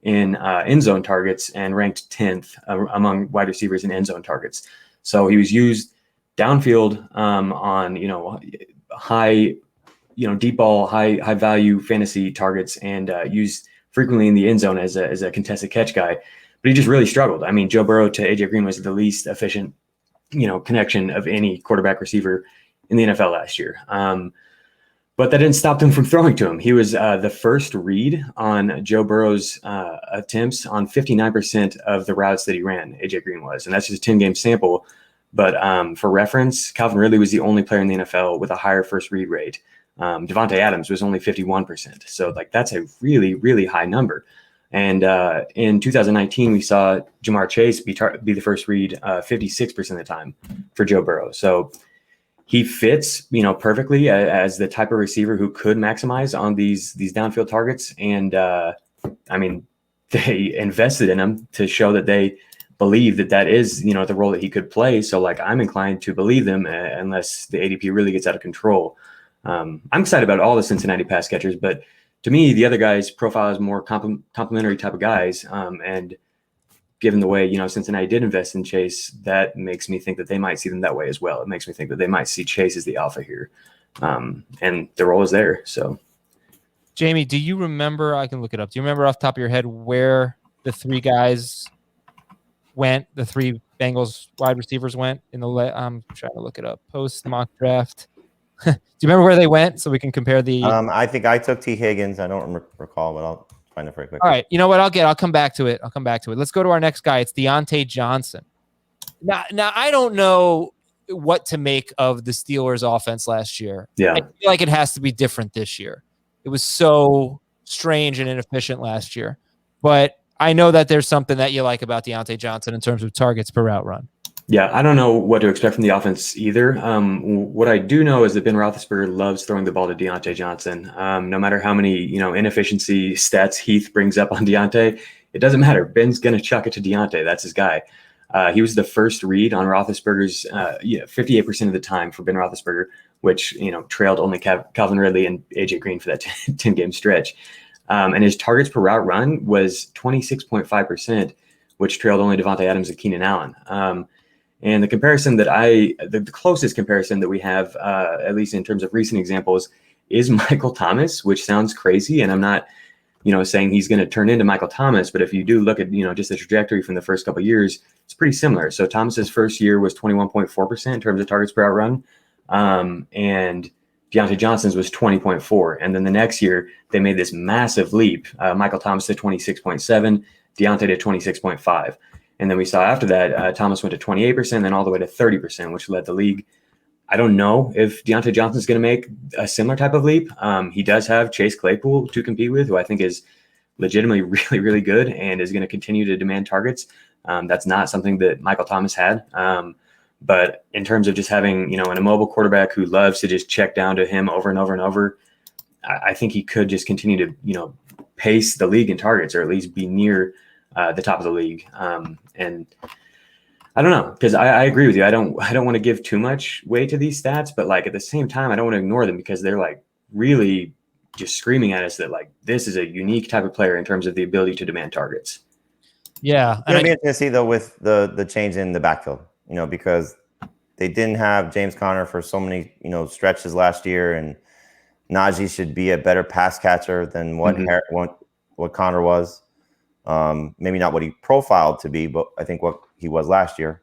in end zone targets and ranked 10th among wide receivers in end zone targets. So he was used downfield on high, deep ball, high value fantasy targets, and used frequently in the end zone as a contested catch guy. But he just really struggled. I mean, Joe Burrow to AJ Green was the least efficient, connection of any quarterback receiver in the NFL last year. But that didn't stop them from throwing to him. He was the first read on Joe Burrow's attempts on 59% of the routes that he ran, AJ Green was. And that's just a 10-game sample. But for reference, Calvin Ridley was the only player in the NFL with a higher first read rate. Devontae Adams was only 51%. So that's a really, really high number. And in 2019, we saw Jamar Chase be the first read 56% of the time for Joe Burrow. So he fits, perfectly as the type of receiver who could maximize on these downfield targets. And they invested in him to show that they believe that is, the role that he could play. So I'm inclined to believe them unless the ADP really gets out of control. I'm excited about all the Cincinnati pass catchers, but to me, the other guys' profile is more complementary type of guys. And given the way, Cincinnati did invest in Chase, that makes me think that they might see them that way as well. It makes me think that they might see Chase as the alpha here. And the role is there. So, Jamie, do you remember, I can look it up. Do you remember off the top of your head where the 3 guys went, the 3 Bengals wide receivers went in the, I'm trying to look it up, post mock draft? Do you remember where they went so we can compare the? I think I took T. Higgins. I don't recall, but I'll find it very quick. All right. You know what? I'll come back to it. Let's go to our next guy. It's Diontae Johnson. Now I don't know what to make of the Steelers' offense last year. Yeah. I feel like it has to be different this year. It was so strange and inefficient last year. But I know that there's something that you like about Diontae Johnson in terms of targets per route run. Yeah, I don't know what to expect from the offense either. What I do know is that Ben Roethlisberger loves throwing the ball to Diontae Johnson. No matter how many inefficiency stats Heath brings up on Diontae, it doesn't matter. Ben's going to chuck it to Diontae. That's his guy. He was the first read on Roethlisberger's 58% of the time for Ben Roethlisberger, which trailed only Calvin Ridley and AJ Green for that 10-game stretch. And his targets per route run was 26.5%, which trailed only Devontae Adams and Keenan Allen. And the comparison the closest comparison that we have, at least in terms of recent examples, is Michael Thomas, which sounds crazy. And I'm not, saying he's going to turn into Michael Thomas. But if you do look at, just the trajectory from the first couple of years, it's pretty similar. So Thomas's first year was 21.4% in terms of targets per out run. And Diontae Johnson's was 20.4. And then the next year, they made this massive leap. Michael Thomas to 26.7, Diontae to 26.5. And then we saw after that, Thomas went to 28%, then all the way to 30%, which led the league. I don't know if Diontae Johnson's going to make a similar type of leap. He does have Chase Claypool to compete with, who I think is legitimately really, really good and is going to continue to demand targets. That's not something that Michael Thomas had. But in terms of just having, an immobile quarterback who loves to just check down to him over and over and over, I think he could just continue to, pace the league in targets, or at least be near the top of the league. And I don't know, because I agree with you. I don't want to give too much weight to these stats, but at the same time, I don't want to ignore them because they're really just screaming at us that this is a unique type of player in terms of the ability to demand targets. Yeah. It's going to be interesting to see though with the change in the backfield, because they didn't have James Conner for so many, stretches last year, and Najee should be a better pass catcher than what Conner was. Maybe not what he profiled to be, but I think what he was last year.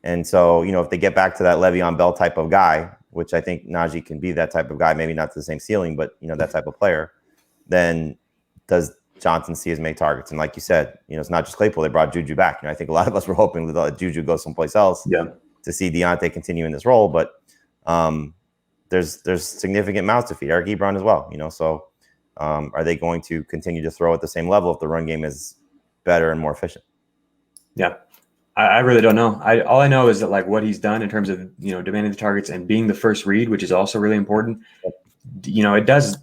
And so, if they get back to that Le'Veon Bell type of guy, which I think Najee can be that type of guy, maybe not to the same ceiling, but, that type of player, then does Johnson see as many targets? And like you said, it's not just Claypool. They brought Juju back. I think a lot of us were hoping that Juju goes someplace else to see Diontae continue in this role. But there's significant mouths to feed. Eric Ebron as well, so are they going to continue to throw at the same level if the run game is better and more efficient? Yeah. I really don't know. All I know is that what he's done in terms of, demanding the targets and being the first read, which is also really important. It does,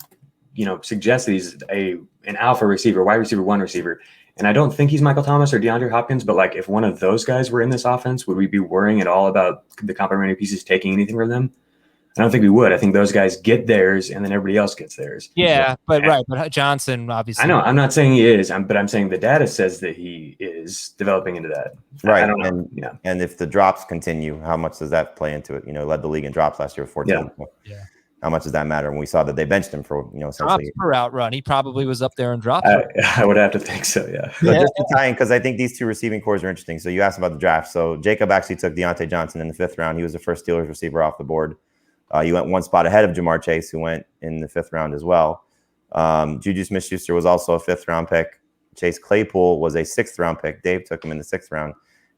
suggest that he's an alpha receiver, wide receiver, one receiver. And I don't think he's Michael Thomas or DeAndre Hopkins, but if one of those guys were in this offense, would we be worrying at all about the complementary pieces taking anything from them? I don't think we would. I think those guys get theirs, and then everybody else gets theirs. Yeah, but Johnson obviously. I know. I'm not saying he is, but I'm saying the data says that he is developing into that. Right. I don't know. And if the drops continue, how much does that play into it? Led the league in drops last year with 14. Yeah. How much does that matter? When we saw that they benched him for essentially drops per out run, he probably was up there and dropped. I would have to think so. Yeah. So just to tie in, because I think these two receiving cores are interesting. So you asked about the draft. So Jacob actually took Diontae Johnson in the 5th round. He was the first Steelers receiver off the board. You went one spot ahead of Jamar Chase, who went in the 5th round as well. Juju Smith-Schuster was also a 5th round pick. Chase Claypool was a 6th round pick. Dave took him in the 6th round.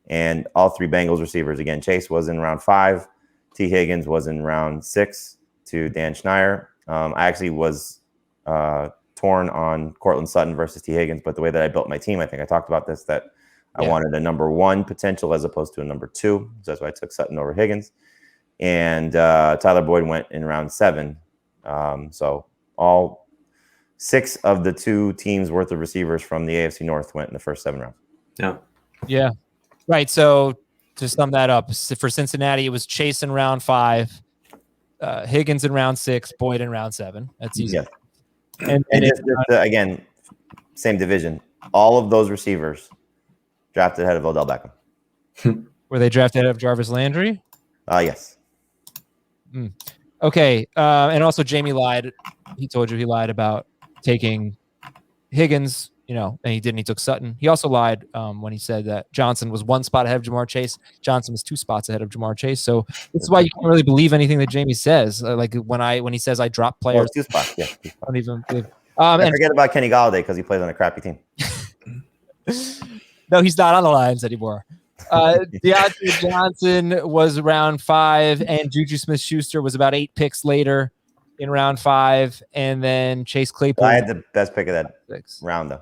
And all 3 Bengals receivers. Again, Chase was in round 5. T. Higgins was in round 6 to Dan Schneier. I actually was torn on Cortland Sutton versus T. Higgins, but the way that I built my team, I think I talked about this, that I wanted a number 1 potential as opposed to a number 2. So that's why I took Sutton over Higgins. And Tyler Boyd went in round 7. So all 6 of the 2 teams worth of receivers from the AFC North went in the first 7 rounds. Yeah. Right. So to sum that up, for Cincinnati, it was Chase in round 5, Higgins in round 6, Boyd in round 7. That's easy. Yeah. And again, same division. All of those receivers drafted ahead of Odell Beckham. Were they drafted ahead of Jarvis Landry? Yes. Okay. And also Jamie lied. He told you he lied about taking Higgins, and he didn't. He took Sutton. He also lied when he said that Johnson was 1 spot ahead of Jamar Chase. Johnson was 2 spots ahead of Jamar Chase. So this is why you can't really believe anything that Jamie says. When he says I drop players. 2 spots. Yeah. 2 spots. I don't even believe. And forget about Kenny Golladay because he plays on a crappy team. No, he's not on the Lions anymore. Diontae Johnson was round 5, and Juju Smith-Schuster was about 8 picks later in round 5, and then Chase Claypool. I had the best pick of that round, though.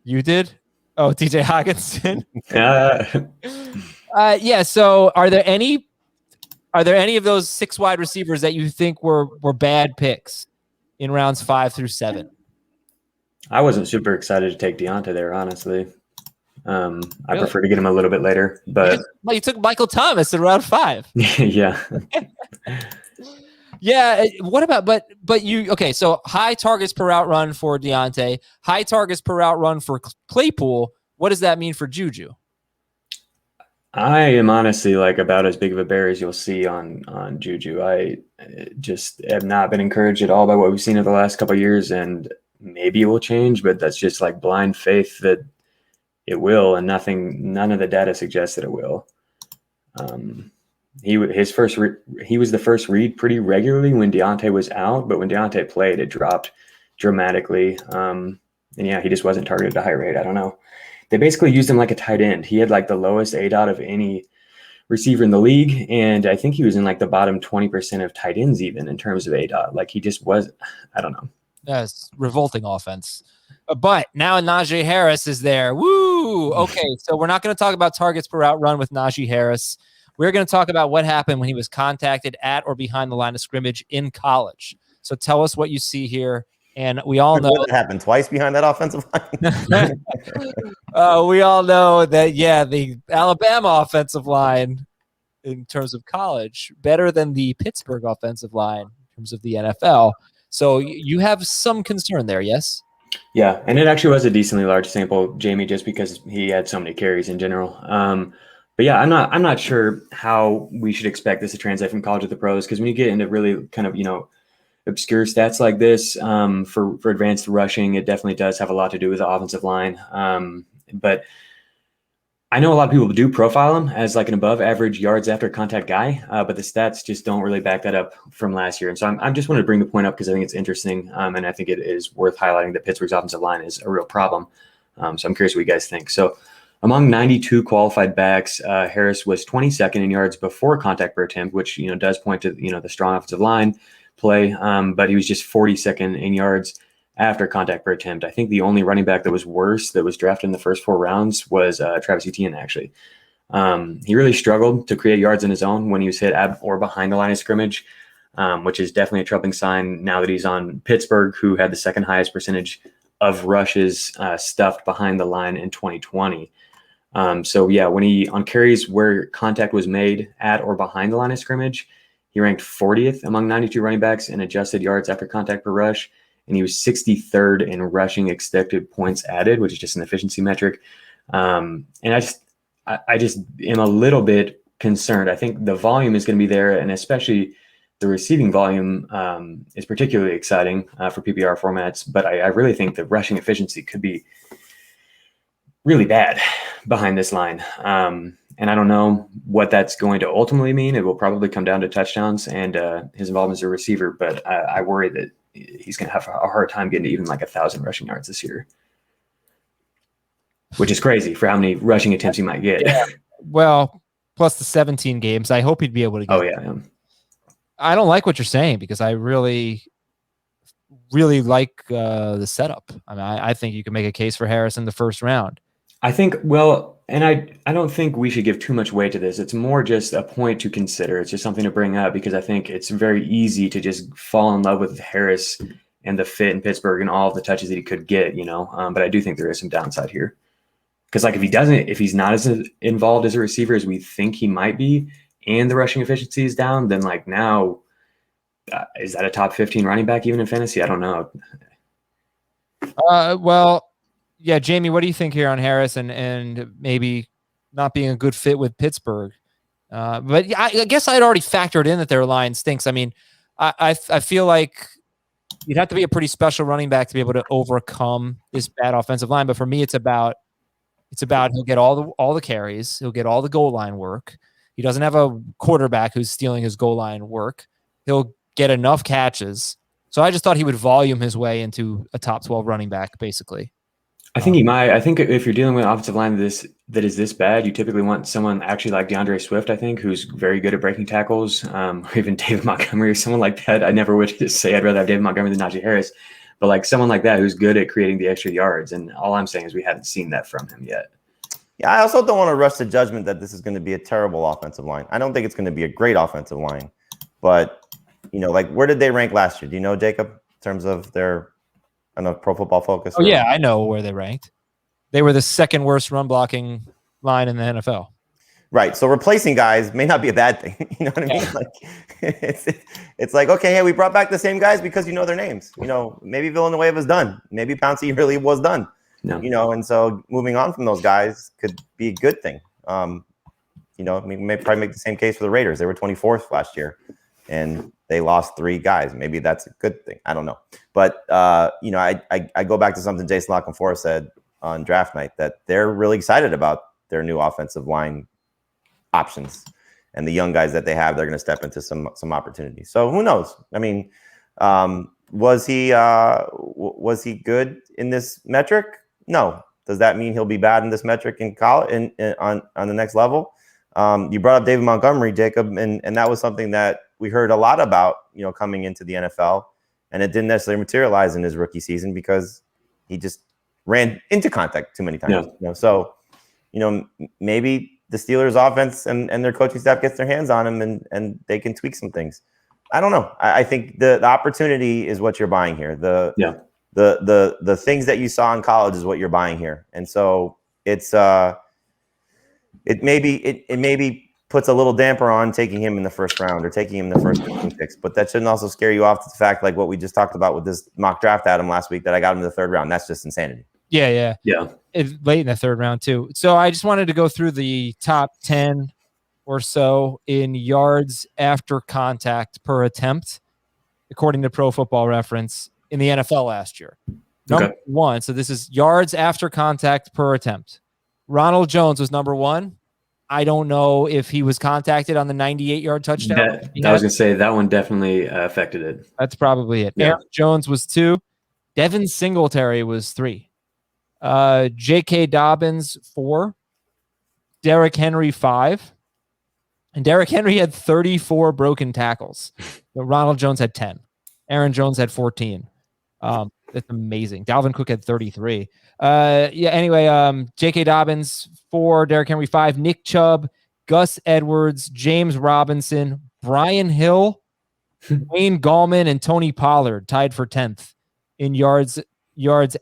You did? Oh, TJ Hockenson. Yeah. So are there any of those 6 wide receivers that you think were bad picks in rounds 5 through 7? I wasn't super excited to take Diontae there, honestly. I Really? prefer to get him a little bit later, but you took Michael Thomas in round 5. yeah. Yeah. What about, but you, okay. So high targets per route run for Diontae, high targets per route run for Claypool. What does that mean for Juju? I am honestly like about as big of a bear as you'll see on Juju. I just have not been encouraged at all by what we've seen in the last couple of years, and maybe it will change, but that's just like blind faith that it will, and none of the data suggests that it will. He was the first read pretty regularly when Diontae was out, but when Diontae played, it dropped dramatically. And yeah, he just wasn't targeted at a high rate. I don't know. They basically used him like a tight end. He had like the lowest ADOT of any receiver in the league, and I think he was in like the bottom 20% of tight ends even in terms of ADOT. Like he just was. I don't know. That's revolting offense. But now Najee Harris is there. Woo! Okay, so we're not going to talk about targets per route run with Najee Harris. We're going to talk about what happened when he was contacted at or behind the line of scrimmage in college. So tell us what you see here. And we all know what happened twice behind that offensive line. We all know that, yeah, the Alabama offensive line in terms of college, better than the Pittsburgh offensive line in terms of the NFL. So you have some concern there, yes? Yeah, and it actually was a decently large sample, Jamie, just because he had so many carries in general. But yeah, I'm not sure how we should expect this to translate from college to the pros, because when you get into really kind of, obscure stats like this for advanced rushing, it definitely does have a lot to do with the offensive line. But I know a lot of people do profile him as like an above average yards after contact guy, but the stats just don't really back that up from last year. And so I just wanted to bring the point up because I think it's interesting, and I think it is worth highlighting that Pittsburgh's offensive line is a real problem. So I'm curious what you guys think. So among 92 qualified backs, Harris was 22nd in yards before contact per attempt, which does point to the strong offensive line play, but he was just 42nd in yards after contact per attempt. I think the only running back that was worse that was drafted in the first 4 rounds was Travis Etienne, actually. He really struggled to create yards on his own when he was hit at or behind the line of scrimmage, which is definitely a troubling sign now that he's on Pittsburgh, who had the second highest percentage of rushes stuffed behind the line in 2020. So yeah, when he on carries where contact was made at or behind the line of scrimmage, he ranked 40th among 92 running backs in adjusted yards after contact per rush, and he was 63rd in rushing expected points added, which is just an efficiency metric. And I just am a little bit concerned. I think the volume is going to be there, and especially the receiving volume is particularly exciting for PPR formats. But I really think the rushing efficiency could be really bad behind this line. And I don't know what that's going to ultimately mean. It will probably come down to touchdowns and his involvement as a receiver, but I worry that he's going to have a hard time getting to even like 1,000 rushing yards this year, which is crazy for how many rushing attempts he might get. Yeah. Well, plus the 17 games, I hope he'd be able to get. Oh yeah. I don't like what you're saying because I really like the setup. I mean, I think you can make a case for Harris in the first round. I think, well, and I don't think we should give too much weight to this. It's more just a point to consider. It's just something to bring up because I think it's very easy to just fall in love with Harris and the fit in Pittsburgh and all of the touches that he could get, but I do think there is some downside here. Because like if he's not as involved as a receiver as we think he might be, and the rushing efficiency is down, then like now, is that a top 15 running back even in fantasy? I don't know. Well, yeah, Jamie, what do you think here on Harris and maybe not being a good fit with Pittsburgh? But I guess I'd already factored in that their line stinks. I mean, I feel like you'd have to be a pretty special running back to be able to overcome this bad offensive line. But for me, it's about he'll get all the carries, he'll get all the goal line work. He doesn't have a quarterback who's stealing his goal line work. He'll get enough catches. So I just thought he would volume his way into a top 12 running back, basically. I think he might. I think if you're dealing with an offensive line that is this bad, you typically want someone actually like D'Andre Swift, I think, who's very good at breaking tackles, or even David Montgomery or someone like that. I never would just say I'd rather have David Montgomery than Najee Harris, but like someone like that who's good at creating the extra yards. And all I'm saying is we haven't seen that from him yet. Yeah, I also don't want to rush to judgment that this is going to be a terrible offensive line. I don't think it's going to be a great offensive line, but like where did they rank last year? Do you know, Jacob, in terms of their, I don't know, Pro Football Focus? Oh yeah, I know where they ranked. They were the second worst run blocking line in the NFL. Right. So replacing guys may not be a bad thing. You know what I mean? Yeah. Like it's like, okay, hey, we brought back the same guys because you know their names. Maybe Villanueva's done. Maybe Pouncey really was done. No. And so moving on from those guys could be a good thing. We may probably make the same case for the Raiders. They were 24th last year and they lost 3 guys. Maybe that's a good thing. I don't know. But I go back to something Jason Lockenfora said on draft night, that they're really excited about their new offensive line options and the young guys that they have. They're going to step into some opportunities. So who knows? I mean, was he good in this metric? No. Does that mean he'll be bad in this metric in college on the next level? You brought up David Montgomery, Jacob, and that was something that we heard a lot about, coming into the NFL, and it didn't necessarily materialize in his rookie season because he just ran into contact too many times. Yeah. So, maybe the Steelers offense and their coaching staff gets their hands on him and they can tweak some things. I don't know. I think the opportunity is what you're buying here. The things that you saw in college is what you're buying here. And so it's it maybe puts a little damper on taking him in the first round or taking him in the first 15 picks, but that shouldn't also scare you off to the fact, like what we just talked about with this mock draft Adam last week, that I got him in the 3rd round. That's just insanity. Yeah. It's late in the 3rd round too. So I just wanted to go through the top 10 or so in yards after contact per attempt, according to Pro Football Reference, in the NFL last year. Number 1. So this is yards after contact per attempt. Ronald Jones was number 1. I don't know if he was contacted on the 98-yard touchdown. I was going to say that one definitely affected it. That's probably it. Yeah. Aaron Jones was 2. Devin Singletary was 3. J.K. Dobbins 4. Derrick Henry 5. And Derrick Henry had 34 broken tackles. Ronald Jones had 10. Aaron Jones had 14. That's amazing. Dalvin Cook had 33. Anyway, J.K. Dobbins 4, Derrick Henry 5, Nick Chubb, Gus Edwards, James Robinson, Brian Hill, Wayne Gallman, and Tony Pollard tied for 10th in yards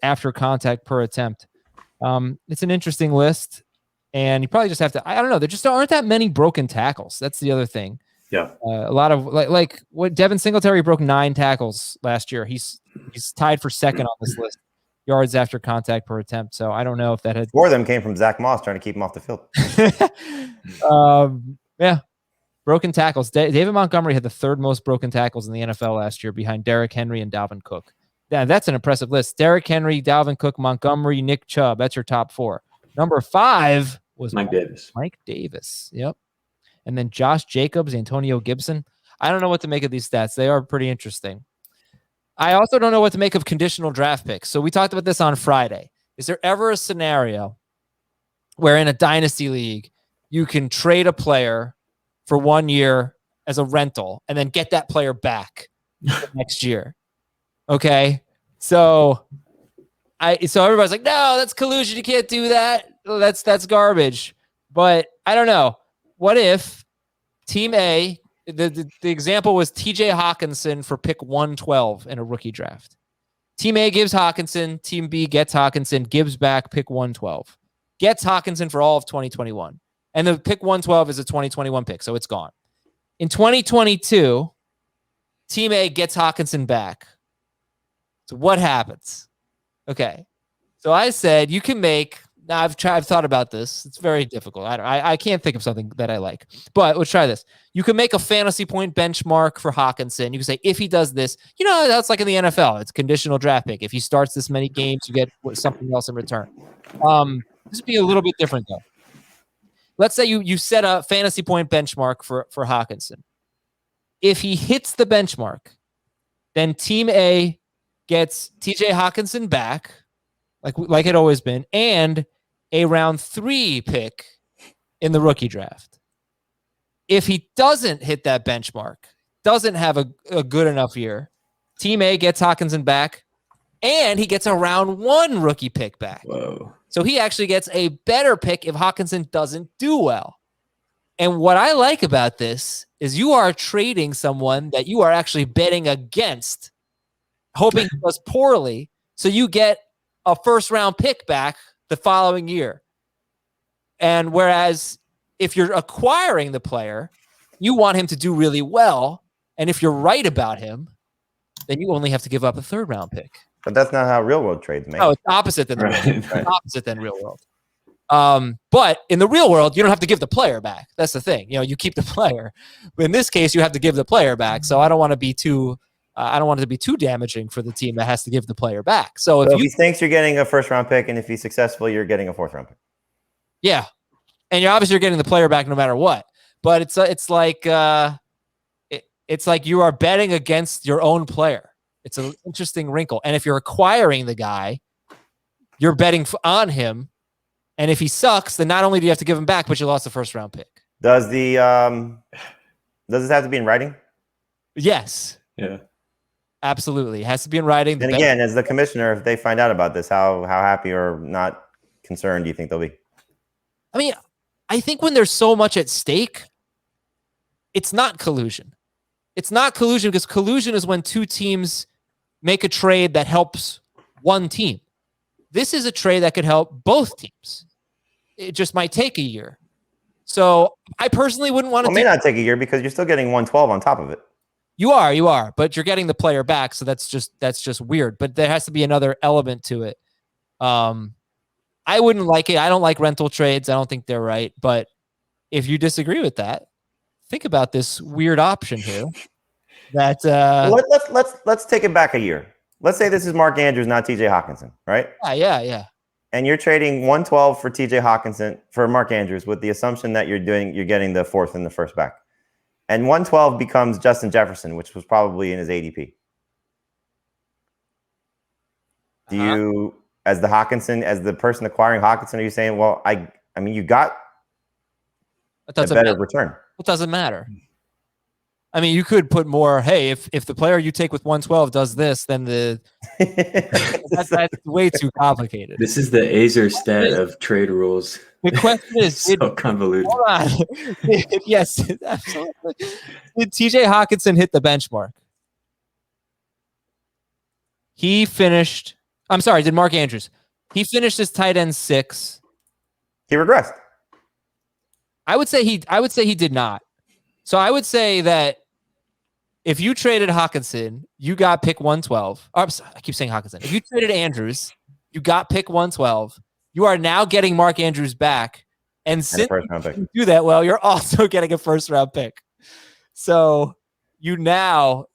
after contact per attempt. It's an interesting list, and you probably just have to, I don't know, there just aren't that many broken tackles. That's the other thing. Yeah. A lot of like what Devin Singletary broke 9 tackles last year. He's tied for 2nd on this list, yards after contact per attempt. So I don't know if that had 4 of them came from Zach Moss trying to keep him off the field. Broken tackles. David Montgomery had the 3rd most broken tackles in the NFL last year, behind Derrick Henry and Dalvin Cook. Yeah, that's an impressive list. Derrick Henry, Dalvin Cook, Montgomery, Nick Chubb. That's your top 4. Number 5 was Mike Davis. Mike Davis. Yep. And then Josh Jacobs, Antonio Gibson. I don't know what to make of these stats. They are pretty interesting. I also don't know what to make of conditional draft picks. So we talked about this on Friday. Is there ever a scenario where in a dynasty league, you can trade a player for 1 year as a rental and then get that player back next year? Okay. So everybody's like, no, that's collusion. You can't do that. That's garbage. But I don't know. What if Team A, the example was TJ Hockenson for pick 112 in a rookie draft. Team A gives Hockenson, Team B gets Hockenson, gives back pick 112. Gets Hockenson for all of 2021. And the pick 112 is a 2021 pick, so it's gone. In 2022, Team A gets Hockenson back. So what happens? Okay. So I said you can make. Now I've thought about this. It's very difficult. I can't think of something that I like. But let's try this. You can make a fantasy point benchmark for Hockenson. You can say if he does this, that's like in the NFL. It's conditional draft pick. If he starts this many games, you get something else in return. This would be a little bit different though. Let's say you set a fantasy point benchmark for Hockenson. If he hits the benchmark, then Team A gets TJ Hockenson back, like it always been, and a round 3 pick in the rookie draft. If he doesn't hit that benchmark, doesn't have a good enough year, Team A gets Hockenson back, and he gets a round 1 rookie pick back. Whoa. So he actually gets a better pick if Hockenson doesn't do well. And what I like about this is you are trading someone that you are actually betting against, hoping he does poorly, so you get a first-round pick back the following year. And whereas if you're acquiring the player, you want him to do really well, and if you're right about him, then you only have to give up a 3rd-round pick. But that's not how real-world trades make. No, it's opposite than Right. real world. It's opposite than real world. But in the real world, you don't have to give the player back. That's the thing. You keep the player. But in this case, you have to give the player back. So I don't want to be too. I don't want it to be too damaging for the team that has to give the player back. So if he thinks you're getting a 1st-round pick, and if he's successful, you're getting a 4th-round pick. Yeah, and you're getting the player back no matter what. But it's like you are betting against your own player. It's an interesting wrinkle. And if you're acquiring the guy, you're betting on him. And if he sucks, then not only do you have to give him back, but you lost the 1st-round pick. Does this have to be in writing? Yes. Yeah. Absolutely. It has to be in writing. And again, as the commissioner, if they find out about this, how happy or not concerned do you think they'll be? I mean, I think when there's so much at stake, it's not collusion. It's not collusion because collusion is when 2 teams make a trade that helps one team. This is a trade that could help both teams. It just might take a year. So I personally wouldn't want to. It may not take a year because you're still getting 112 on top of it. You are, but you're getting the player back, so that's just weird. But there has to be another element to it. I wouldn't like it. I don't like rental trades. I don't think they're right. But if you disagree with that, think about this weird option here. That let's take it back a year. Let's say this is Mark Andrews, not TJ Hockenson, right? Yeah. And you're trading 112 for TJ Hockenson for Mark Andrews with the assumption that you're getting the 4th and the 1st back. And 112 becomes Justin Jefferson, which was probably in his ADP. Do you, as the person acquiring Hockenson, are you saying, well, I mean, you got a better return? It doesn't matter. I mean, you could put more, hey, if the player you take with 112 does this, then that's way too complicated. This is the Azer stat of trade rules. The question is, so convoluted. Hold on. Yes, absolutely. Did TJ Hockenson hit the benchmark? Did Mark Andrews? He finished as tight end 6. He regressed. I would say he did not. So I would say that if you traded Hockenson, you got pick 112. I keep saying Hockenson. If you traded Andrews, you got pick 112. You are now getting Mark Andrews back. And since you do that well, you're also getting a 1st-round pick. So the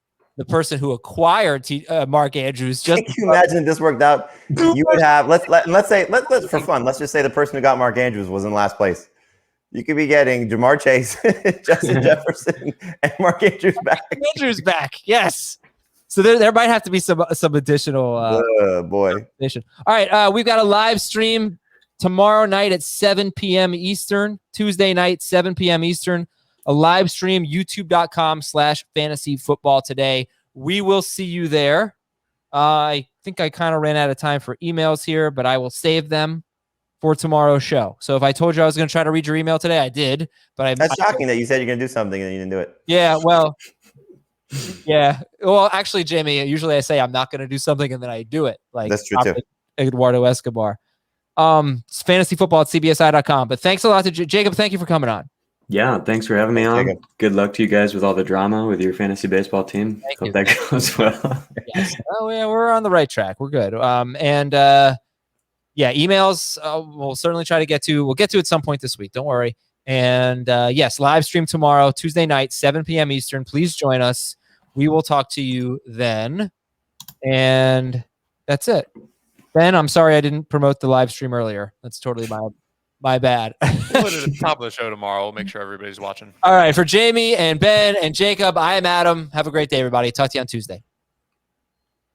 person who acquired Mark Andrews just. Can you imagine if this worked out? You would have, let's for fun, let's just say the person who got Mark Andrews was in last place. You could be getting Jamar Chase, Justin Jefferson, and Mark Andrews back. Andrews back, yes. So there might have to be some additional. Boy. Addition. All right, we've got a live stream tomorrow night at 7 p.m. Eastern. Tuesday night, 7 p.m. Eastern. A live stream, youtube.com/fantasyfootballtoday. We will see you there. I think I kind of ran out of time for emails here, but I will save them for tomorrow's show. So if I told you I was going to try to read your email today, I did. But that's shocking that you said you're going to do something and you didn't do it. Yeah, well, yeah. Well, actually, Jamie, usually I say I'm not going to do something and then I do it. Like that's true too. Eduardo Escobar. It's fantasyfootball@cbsi.com. But thanks a lot to Jacob. Thank you for coming on. Yeah, thanks for having me on. Jacob. Good luck to you guys with all the drama with your fantasy baseball team. Hope that goes well. Yes. Oh, yeah, we're on the right track. We're good. Yeah, emails we'll certainly try to get to. We'll get to at some point this week. Don't worry. And yes, live stream tomorrow, Tuesday night, 7 p.m. Eastern. Please join us. We will talk to you then. And that's it. Ben, I'm sorry I didn't promote the live stream earlier. That's totally my bad. We'll put it at the top of the show tomorrow. We'll make sure everybody's watching. All right. For Jamie and Ben and Jacob, I am Adam. Have a great day, everybody. Talk to you on Tuesday.